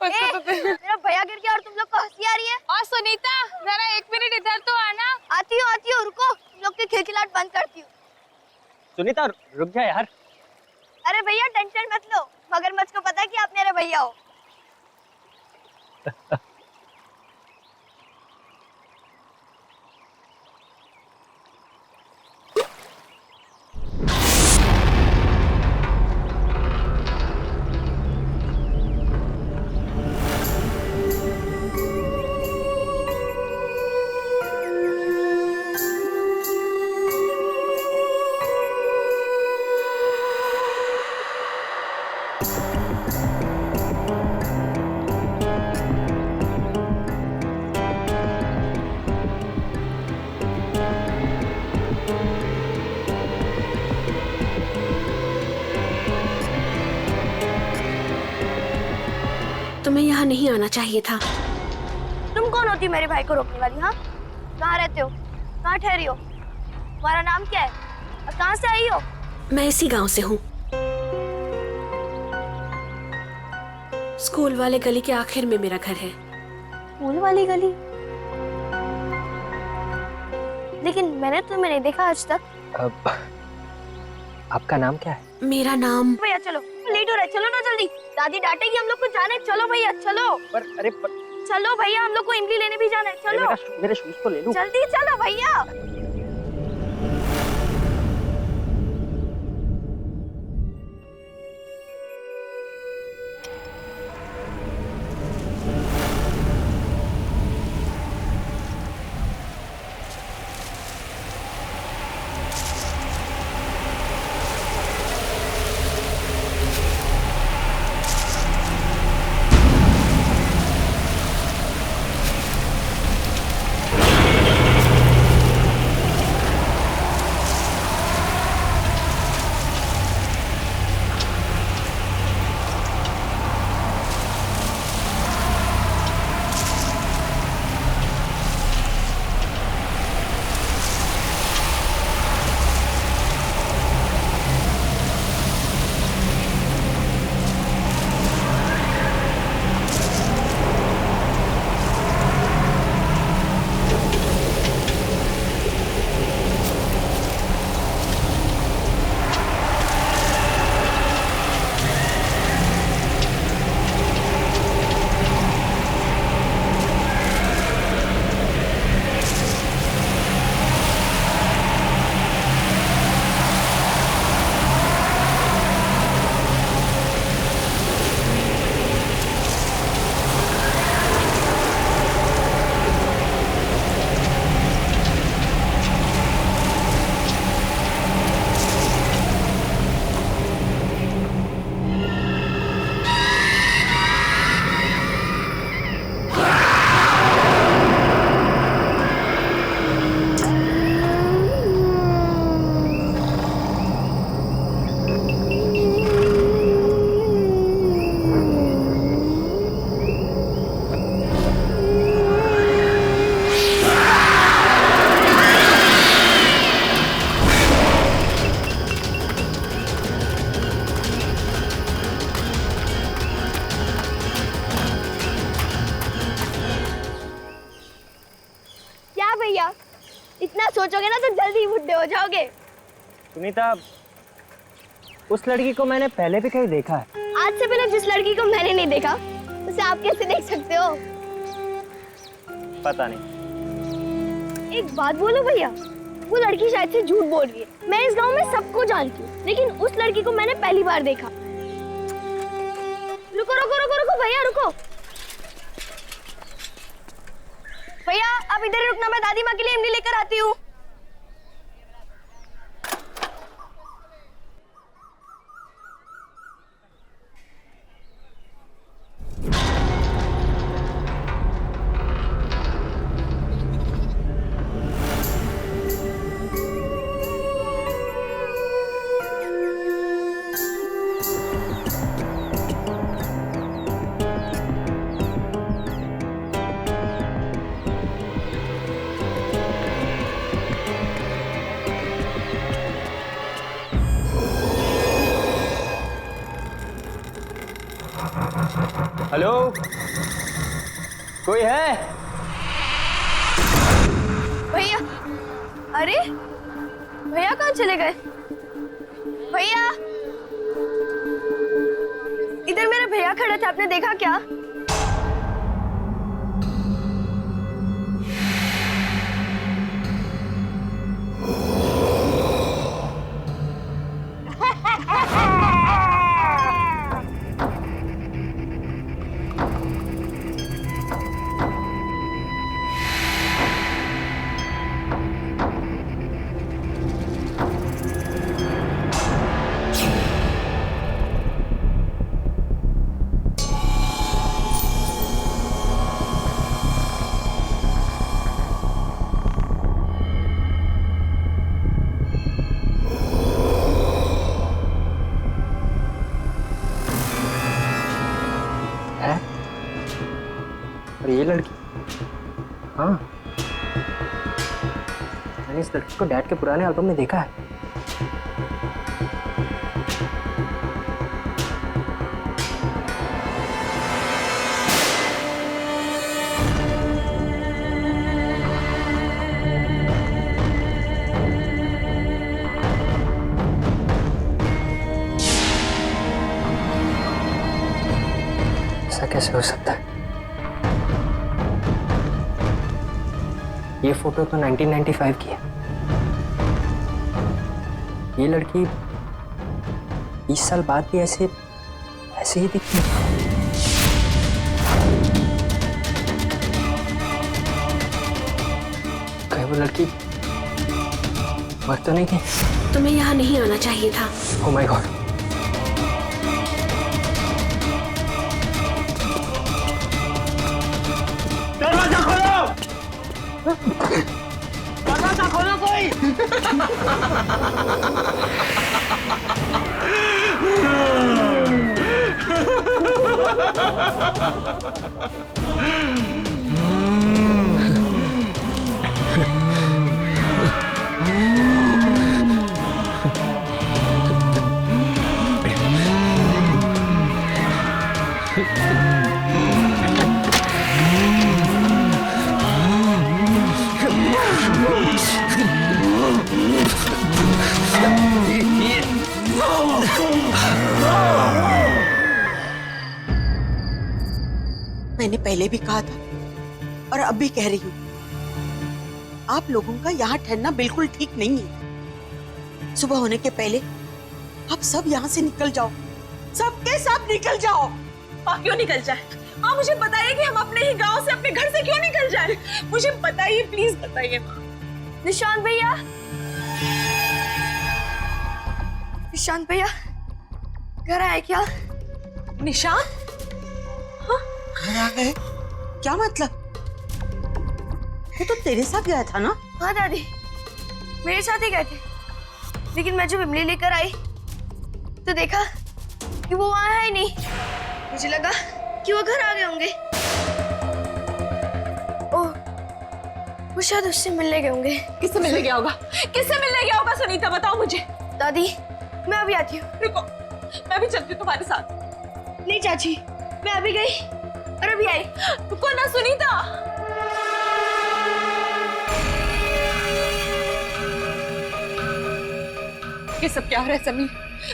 मेरा भैया गिर गया और तुम लोग को हंसी आ रही है। और सुनीता जरा 1 मिनट इधर तो आना। आती हूँ रुको, तुम लोग की खिलखिलाहट बंद करती हूँ। सुनीता रुक जा यार। अरे भैया टेंशन मत लो, मगरमच्छ को पता है कि आप मेरे भैया हो। तुम्हें यहाँ नहीं आना चाहिए था। तुम कौन होती मेरे भाई को रोकने वाली? हाँ, कहाँ रहते हो, कहाँ ठहरी हो, तुम्हारा नाम क्या है और कहाँ से आई हो? मैं इसी गांव से हूँ। स्कूल वाले गली के आखिर में मेरा घर है। स्कूल वाली गली? लेकिन मैंने तुम्हें नहीं देखा आज तक। आपका नाम क्या है? मेरा नाम। भैया चलो, लेट हो रहा है, चलो ना जल्दी, दादी डांटेगी हम लोग को। जाना है, चलो भैया चलो। चलो भैया, हम लोग को इमली लेने भी जाना है, चलो। मेरे शूज तो ले लूं। जल्दी चलो भैया। इतना सोचोगे ना तो जल्दी बुढ़े हो जाओगे। सुनीता, उस लड़की को मैंने पहले भी कहीं देखा है। आज से पहले जिस लड़की को मैंने नहीं देखा उसे आप कैसे देख सकते हो? पता नहीं। एक बात बोलो भैया, वो लड़की शायद से झूठ बोल रही है। मैं इस गांव में सबको जानती हूँ, लेकिन उस लड़की को मैंने पहली बार देखा। रुको रुको रुको रुको भैया रुको। भैया आप इधर ही रुकना, मैं दादी माँ के लिए इमली लेकर आती हूँ। हेलो, कोई है? भैया, अरे भैया कहाँ चले गए? भैया, इधर मेरे भैया खड़े थे, आपने देखा क्या? ये लड़की? हाँ, मैंने इस लड़की को डैड के पुराने एल्बम में देखा है। ऐसा कैसे हो सकता है? ये फोटो तो 1995 की है। ये लड़की 20 साल बाद भी ऐसे ही दिखती है। कहीं वो लड़की मर तो नहीं गई? तुम्हें यहाँ नहीं आना चाहिए था। Oh my God! दरवाजा खोलो! दरवाजा खोलो कोई! मैंने पहले भी कहा था और अब भी कह रही हूँ, आप लोगों का यहाँ ठहरना बिल्कुल ठीक नहीं है। सुबह होने के पहले आप सब यहाँ से निकल जाओ, सबके सब निकल जाओ। माँ क्यों निकल जाए? माँ मुझे बताइए कि हम अपने ही गांव से अपने घर से क्यों निकल जाए? मुझे बताइए, प्लीज बताइए माँ। निशांत भैया, निशांत भैया घर आए क्या? निशांत? घर आ गए? क्या मतलब? वो तो तेरे साथ गया था ना? हाँ दादी, मेरे साथ ही गए थे, लेकिन मैं जब इमली लेकर आई तो देखा कि वो वहां है ही नहीं। मुझे लगा कि वो घर आ गए होंगे। ओह, वो शायद उससे मिलने गए होंगे। किससे मिलने गया होगा? किससे मिलने गया होगा? सुनीता बताओ मुझे। दादी मैं अभी आती हूँ। रुको, मैं भी चलती हूँ तुम्हारे साथ। नहीं चाची, मैं अभी गई और अभी आई। रुको ना सुनीता। ये सब क्या हो रहा है समीर?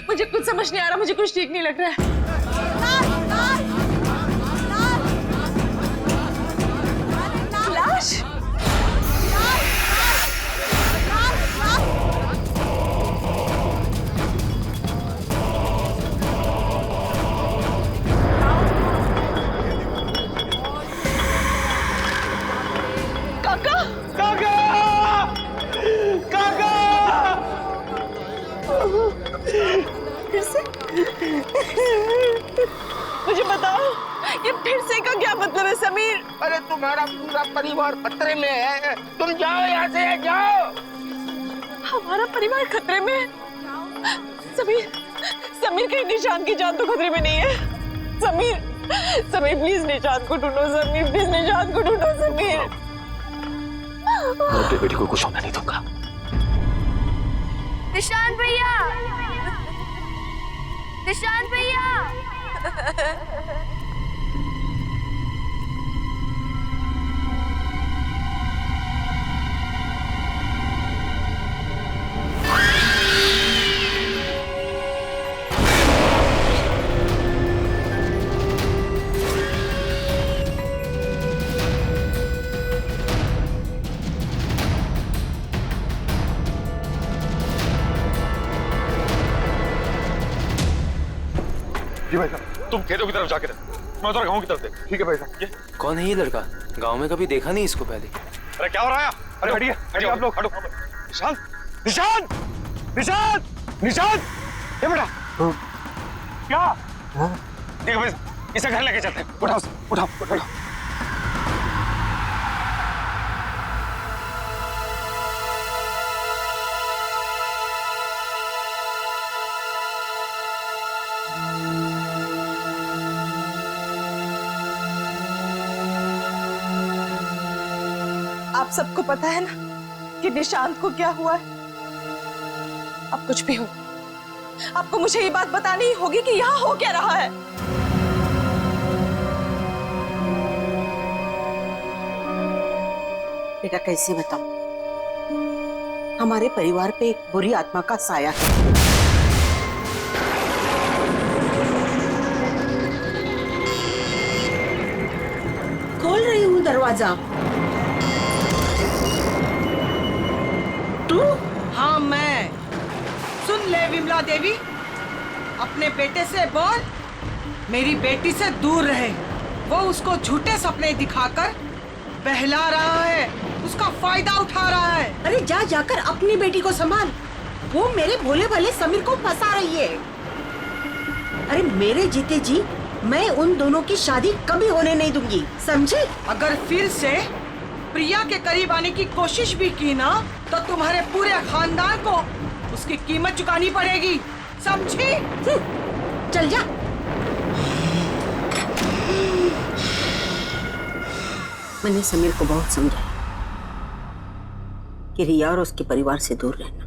मुझे कुछ समझ नहीं आ रहा, मुझे कुछ ठीक नहीं लग रहा है। लाश? काका! काका! काका! फिर से? मुझे बताओ, ये फिर से का क्या मतलब है समीर? अरे तुम्हारा पूरा परिवार खतरे में है, तुम जाओ यहाँ से, जाओ। हमारा परिवार खतरे में है? समीर, समीर कहीं निशान की जान तो खतरे में नहीं है? समीर, समीर प्लीज निशान को ढूंढो, समीर प्लीज निशान को ढूंढो, समीर। मैं अपनी बेटी को कुछ होने नहीं दूंगा। निशांत भैया, निशांत भैया। जी भाई साहब, तुम खेतों की तरफ जाके रहो, मैं उधर गाँव की तरफ देख। ठीक है भाई साहब। ये कौन है ये लड़का? गांव में कभी देखा नहीं इसको पहले। अरे क्या हो रहा है? अरे हटिए, हटिए आप लोग, हटो। निशांत, निशांत, निशांत, निशांत, ये बेटा क्या? देखो भाई साहब, इसे घर लेके चलते हैं। उठाओ, उठाओ, उठाओ। आप सबको पता है ना कि निशांत को क्या हुआ है? अब कुछ भी हो, आपको मुझे ये बात बतानी होगी कि यहाँ हो क्या रहा है। बेटा कैसे बताऊं? हमारे परिवार पे एक बुरी आत्मा का साया है। खोल रही हूँ दरवाजा। तू? हाँ मैं। सुन ले विमला देवी, अपने बेटे से बोल मेरी बेटी से दूर रहे। वो उसको झूठे सपने दिखाकर बहला रहा है, उसका फायदा उठा रहा है। अरे जा जाकर अपनी बेटी को संभाल, वो मेरे भोले भाले समीर को फंसा रही है। अरे मेरे जीते जी मैं उन दोनों की शादी कभी होने नहीं दूंगी, समझे? अगर फिर से प्रिया के करीब आने की कोशिश भी की ना तो तुम्हारे पूरे खानदान को उसकी कीमत चुकानी पड़ेगी, समझी? चल जा। मैंने समीर को बहुत समझाया कि रिया और उसके परिवार से दूर रहना।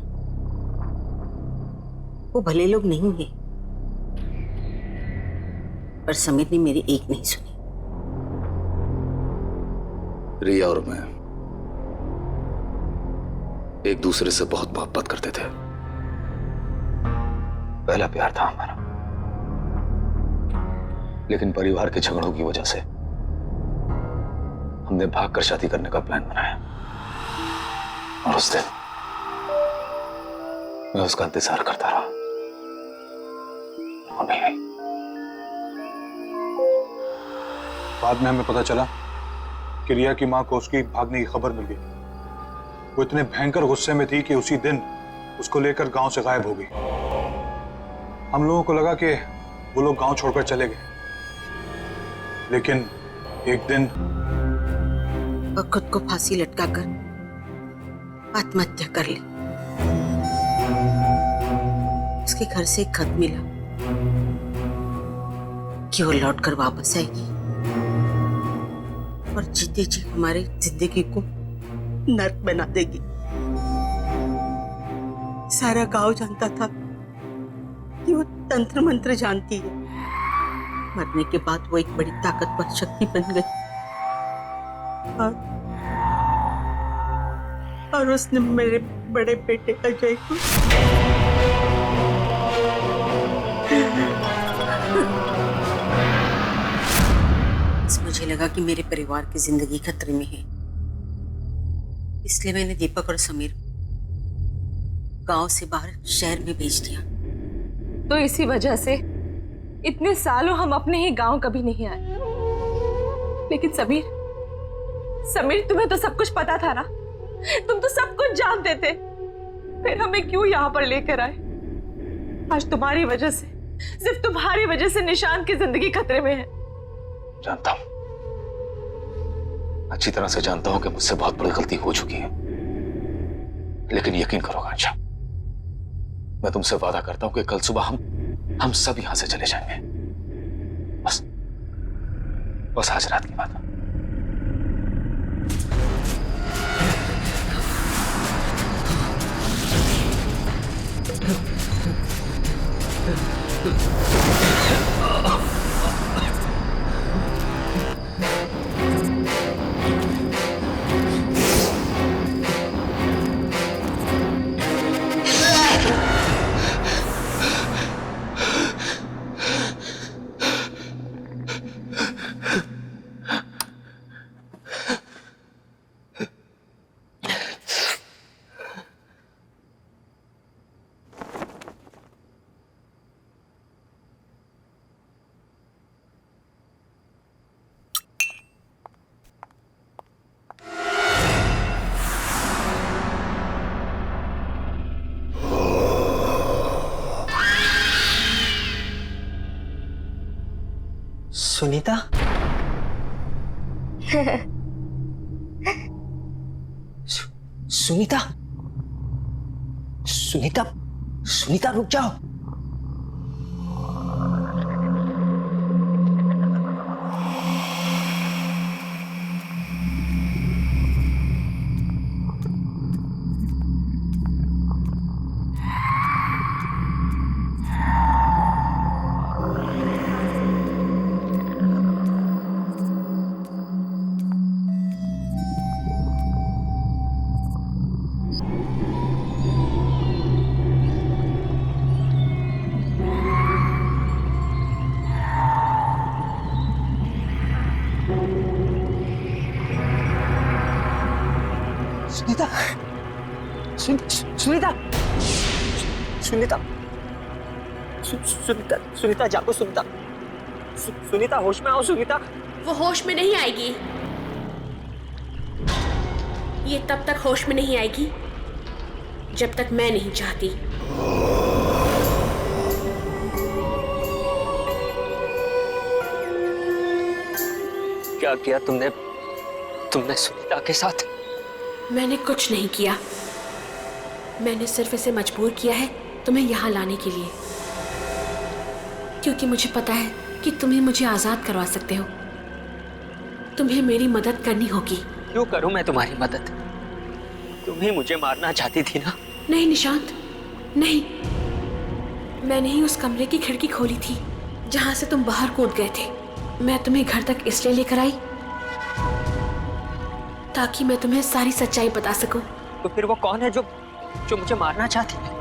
वो भले लोग नहीं है, पर समीर ने मेरी एक नहीं सुनी। रिया और मैं एक दूसरे से बहुत मोहब्बत करते थे, पहला प्यार था हमारा। लेकिन परिवार के झगड़ों की वजह से हमने भागकर शादी करने का प्लान बनाया, और उस दिन मैं उसका इंतजार करता रहा, वो नहीं आई। बाद में हमें पता चला कि रिया की मां को उसकी भागने की खबर मिल गई। वो इतने भयंकर गुस्से में थी कि उसी दिन उसको लेकर गांव से गायब हो गई। हम लोगों को लगा कि वो लोग गांव छोड़कर चले गए, लेकिन एक दिन वो खुद को फांसी लटकाकर आत्महत्या कर ली। उसके घर से एक खत मिला कि वो लौटकर वापस आएगी और जीते जी हमारे जिंदगी को नर्क बना देगी। सारा गांव जानता था कि वो तंत्र मंत्र जानती है। मरने के बाद वो एक बड़ी ताकतवर शक्ति बन गई और उसने मेरे बड़े बेटे अजय को लगा कि मेरे परिवार की जिंदगी खतरे में है, इसलिए मैंने दीपक और समीर गांव से बाहर शहर में भेज दिया। तो इसी वजह से इतने सालों हम अपने ही गांव कभी नहीं आए। लेकिन समीर तुम्हें तो सब कुछ पता था ना, तुम तो सब कुछ जानते थे, फिर हमें क्यों यहाँ पर लेकर आए? आज तुम्हारी वजह से, सिर्फ तुम्हारी वजह से निशांत की जिंदगी खतरे में है। जानता हूं, अच्छी तरह से जानता हूं कि मुझसे बहुत बड़ी गलती हो चुकी है, लेकिन यकीन करो आकांक्षा, मैं तुमसे वादा करता हूं कि कल सुबह हम सब यहां से चले जाएंगे। बस आज रात की बात है। सुनीता, सुनीता, सुनीता, सुनीता रुक जाओ। सुनीता, सुनीता, सुनीता, सुनीता, सुनीता जागो, सुनीता, सुनीता होश में आओ, सुनीता। वो होश में नहीं आएगी, ये तब तक होश में नहीं आएगी जब तक मैं नहीं चाहती। क्या किया तुमने सुनीता के साथ? मैंने कुछ नहीं किया, मैंने सिर्फ इसे मजबूर किया है तुम्हें यहाँ लाने के लिए, क्योंकि मुझे पता है कि तुम ही मुझे आजाद करवा सकते हो। तुम्हें मेरी मदद करनी होगी। क्यों करूं मैं तुम्हारी मदद? तुम ही मुझे मारना चाहती थी ना? नहीं निशांत, नहीं, मैंने ही उस कमरे की खिड़की खोली थी जहां से तुम बाहर कूद गए थे। मैं तुम्हें घर तक इसलिए लेकर आई ताकि मैं तुम्हें सारी सच्चाई बता सकूं। तो फिर वो कौन है जो मुझे मारना चाहती है?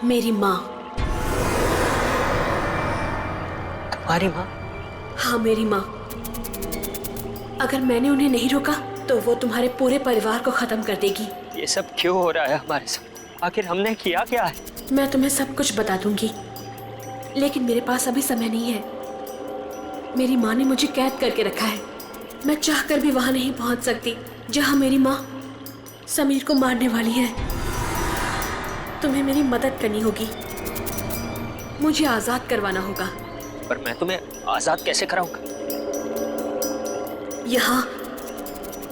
मेरी माँ। तुम्हारी माँ? हाँ, मेरी माँ। अगर मैंने उन्हें नहीं रोका तो वो तुम्हारे पूरे परिवार को खत्म कर देगी। ये सब क्यों हो रहा है हमारे साथ? आखिर हमने किया क्या है? मैं तुम्हें सब कुछ बता दूंगी, लेकिन मेरे पास अभी समय नहीं है। मेरी माँ ने मुझे कैद करके रखा है, मैं चाहकर भी वहां नहीं पहुंच सकती जहां मेरी माँ समीर को मारने वाली है। तुम्हें मेरी मदद करनी होगी, मुझे आजाद करवाना होगा। पर मैं तुम्हें आजाद कैसे कराऊंगा? यहाँ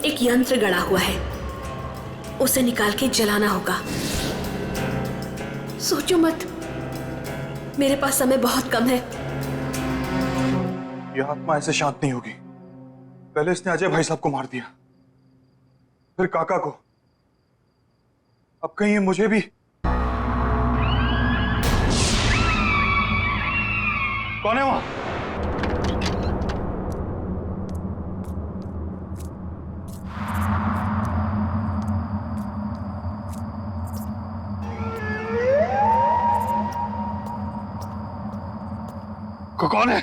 एक यंत्र गड़ा हुआ है, उसे निकाल के जलाना होगा। सोचो मत, मेरे पास समय बहुत कम है। यह आत्मा ऐसे शांत नहीं होगी। पहले इसने अजय भाई साहब को मार दिया, फिर काका को, अब कहीं ये मुझे भी। कौन है वहां? कौन है?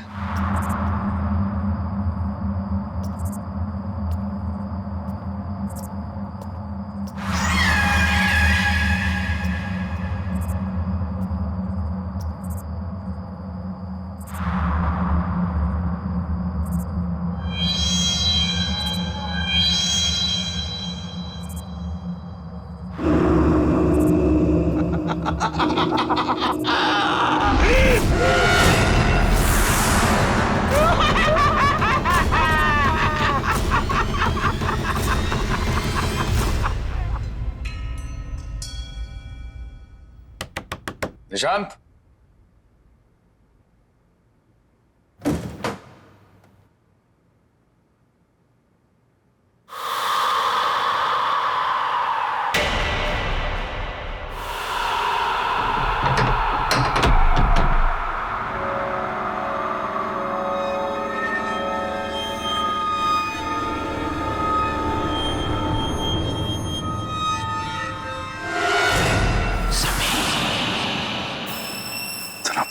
निशांत,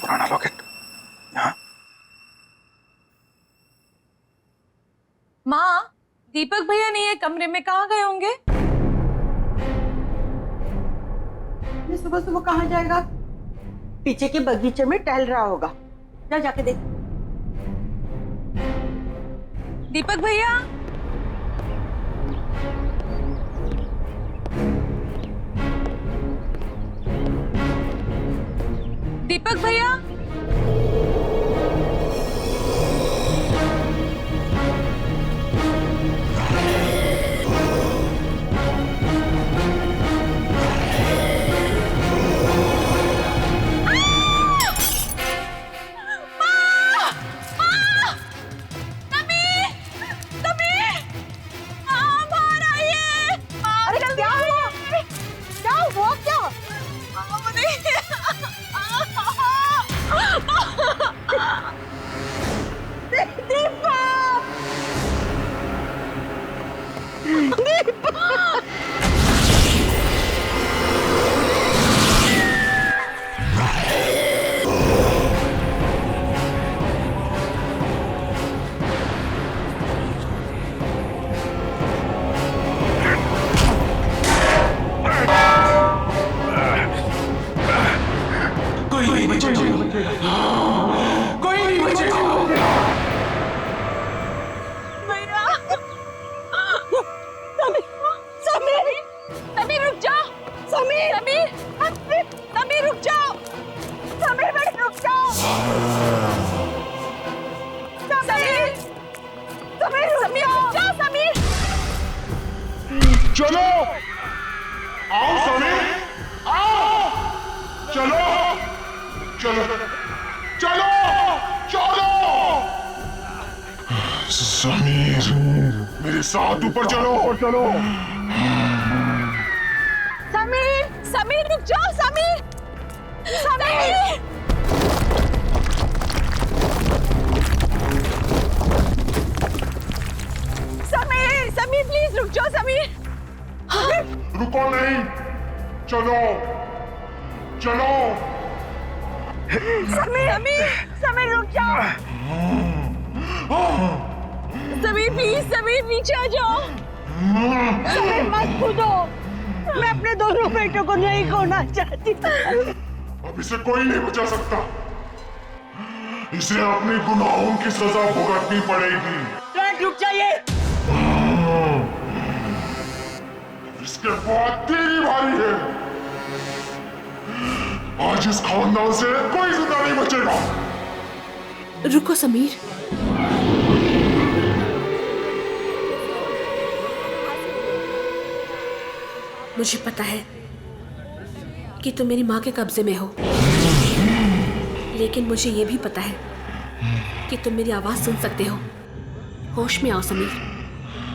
पुराना लॉकेट यहाँ। माँ, दीपक भैया नहीं है कमरे में, कहाँ गए होंगे? ये सुबह सुबह कहाँ जाएगा? पीछे के बगीचे में टहल रहा होगा। जा जाके देख। दीपक भैया, दीपक भैया, चलो आओ समीर, आओ, चलो चलो चलो चलो समीर, मेरे साथ ऊपर चलो चलो। समीर, समीर रुक जाओ, समीर, समीर, समीर, समीर प्लीज रुक जाओ, समीर। रुको नहीं, चलो चलो। समीर, समीर, समीर रुक जाओ। समीर प्लीज, समीर नीचे आ जाओ। समीर मत कूदो, मैं अपने दोनों बेटों को नहीं खोना चाहती। अब इसे कोई नहीं बचा सकता, इसे अपने गुनाहों की सजा भुगतनी पड़ेगी। रुक जाइए। इसके बाद तेरी बारी है। आज इस खानदान से कोई जिंदा नहीं बचेगा। रुको समीर, मुझे पता है कि तुम मेरी माँ के कब्जे में हो, लेकिन मुझे यह भी पता है कि तुम मेरी आवाज सुन सकते हो। होश में आओ समीर,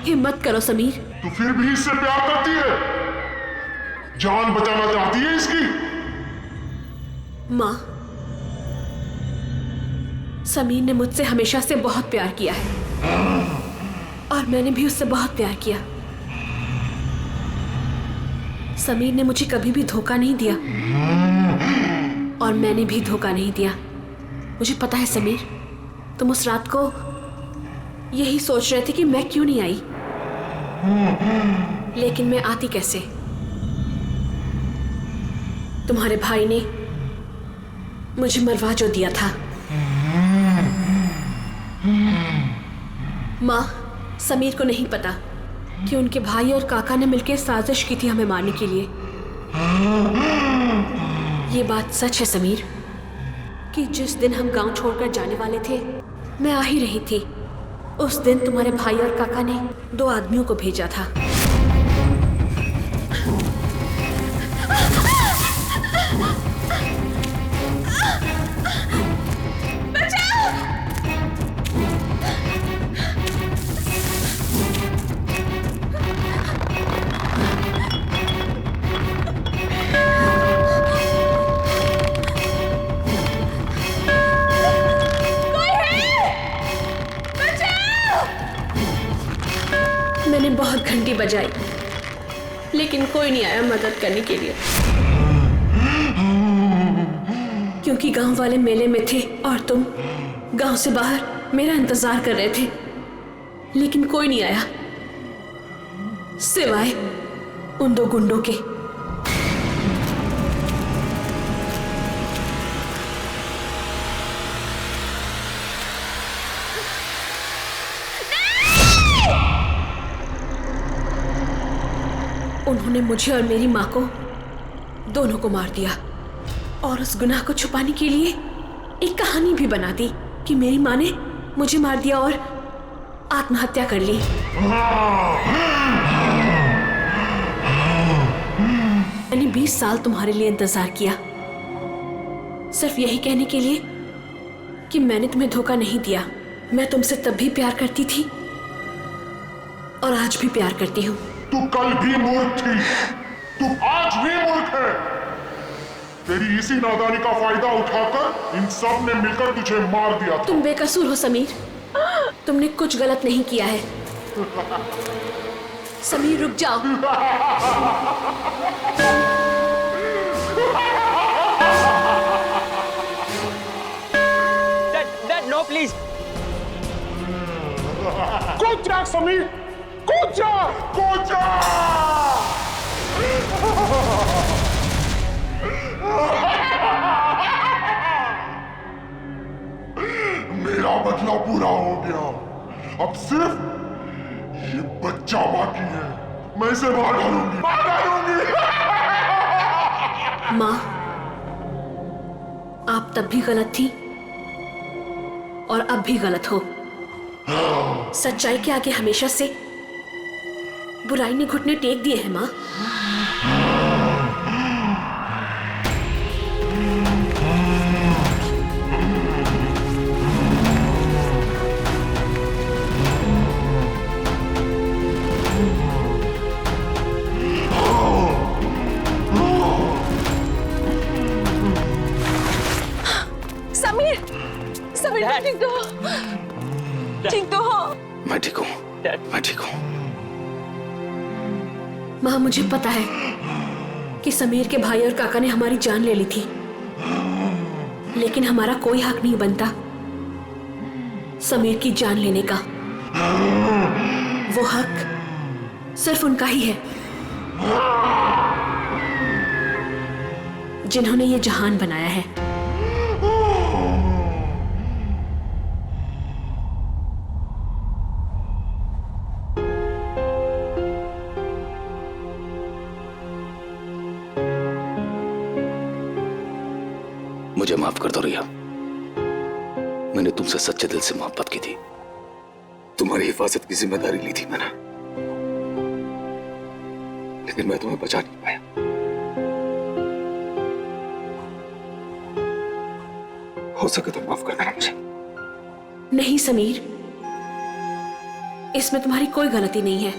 हिम्मत करो समीर। तू फिर भी इससे प्यार करती है, जान बचाना चाहती है इसकी। माँ, समीर ने मुझसे हमेशा से बहुत प्यार किया है और मैंने भी उससे बहुत प्यार किया। समीर ने मुझे कभी भी धोखा नहीं दिया और मैंने भी धोखा नहीं दिया। मुझे पता है समीर, तुम उस रात को यही सोच रहे थे कि मैं क्यों नहीं आई, लेकिन मैं आती कैसे? तुम्हारे भाई ने मुझे मरवा जो दिया था। माँ, समीर को नहीं पता कि उनके भाई और काका ने मिलकर साजिश की थी हमें मारने के लिए। ये बात सच है समीर कि जिस दिन हम गांव छोड़कर जाने वाले थे मैं आ ही रही थी। उस दिन तुम्हारे भाई और काका ने 2 आदमियों को भेजा था। मैंने बहुत घंटी बजाई लेकिन कोई नहीं आया मदद करने के लिए, क्योंकि गांव वाले मेले में थे और तुम गांव से बाहर मेरा इंतजार कर रहे थे। लेकिन कोई नहीं आया सिवाय उन 2 गुंडों के। उन्होंने मुझे और मेरी माँ को दोनों को मार दिया और उस गुनाह को छुपाने के लिए एक कहानी भी बना दी कि मेरी माँ ने मुझे मार दिया और आत्महत्या कर ली। मैंने 20 साल तुम्हारे लिए इंतजार किया, सिर्फ यही कहने के लिए कि मैंने तुम्हें धोखा नहीं दिया। मैं तुमसे तब भी प्यार करती थी और आज भी प्यार करती हूँ। तू कल भी मूर्ख थी, तू आज भी मूर्ख है। तेरी इसी नादानी का फायदा उठाकर इन सब ने मिलकर तुझे मार दिया था। तुम बेकसूर हो समीर, तुमने कुछ गलत नहीं किया है। समीर रुक जाओ। Dad no please. कूद जा समीर, कूद जा, कूद जा। मेरा बदला पूरा हो गया, अब सिर्फ ये बच्चा बाकी है। मैं इसे मार डालूंगी, मार डालूंगी। माँ, आप तब भी गलत थी और अब भी गलत हो। सच्चाई के आगे हमेशा से बुराई ने घुटने टेक दिए हैं माँ। समीर, समीर ठीक तो हो? ठीक तो हो? मैं ठीक हूँ, मैं ठीक हूँ। माँ, मुझे पता है कि समीर के भाई और काका ने हमारी जान ले ली थी, लेकिन हमारा कोई हक नहीं बनता समीर की जान लेने का। वो हक सिर्फ उनका ही है जिन्होंने ये जहान बनाया है। मुझे माफ कर दो रिया, मैंने तुमसे सच्चे दिल से मोहब्बत की थी। तुम्हारी हिफाजत की जिम्मेदारी ली थी मैंने, लेकिन मैं तुम्हें बचा नहीं पाया। हो सके तो माफ कर देना मुझे। नहीं समीर, इसमें तुम्हारी कोई गलती नहीं है।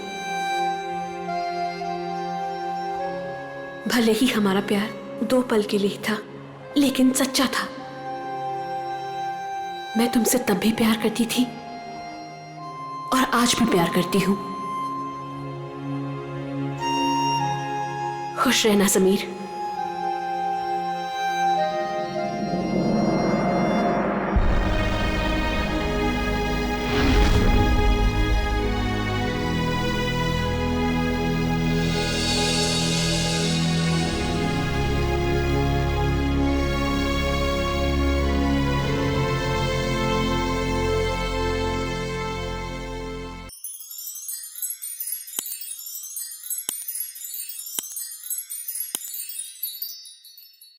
भले ही हमारा प्यार 2 पल के लिए था, लेकिन सच्चा था। मैं तुमसे तब भी प्यार करती थी और आज भी प्यार करती हूं। खुश रहना समीर।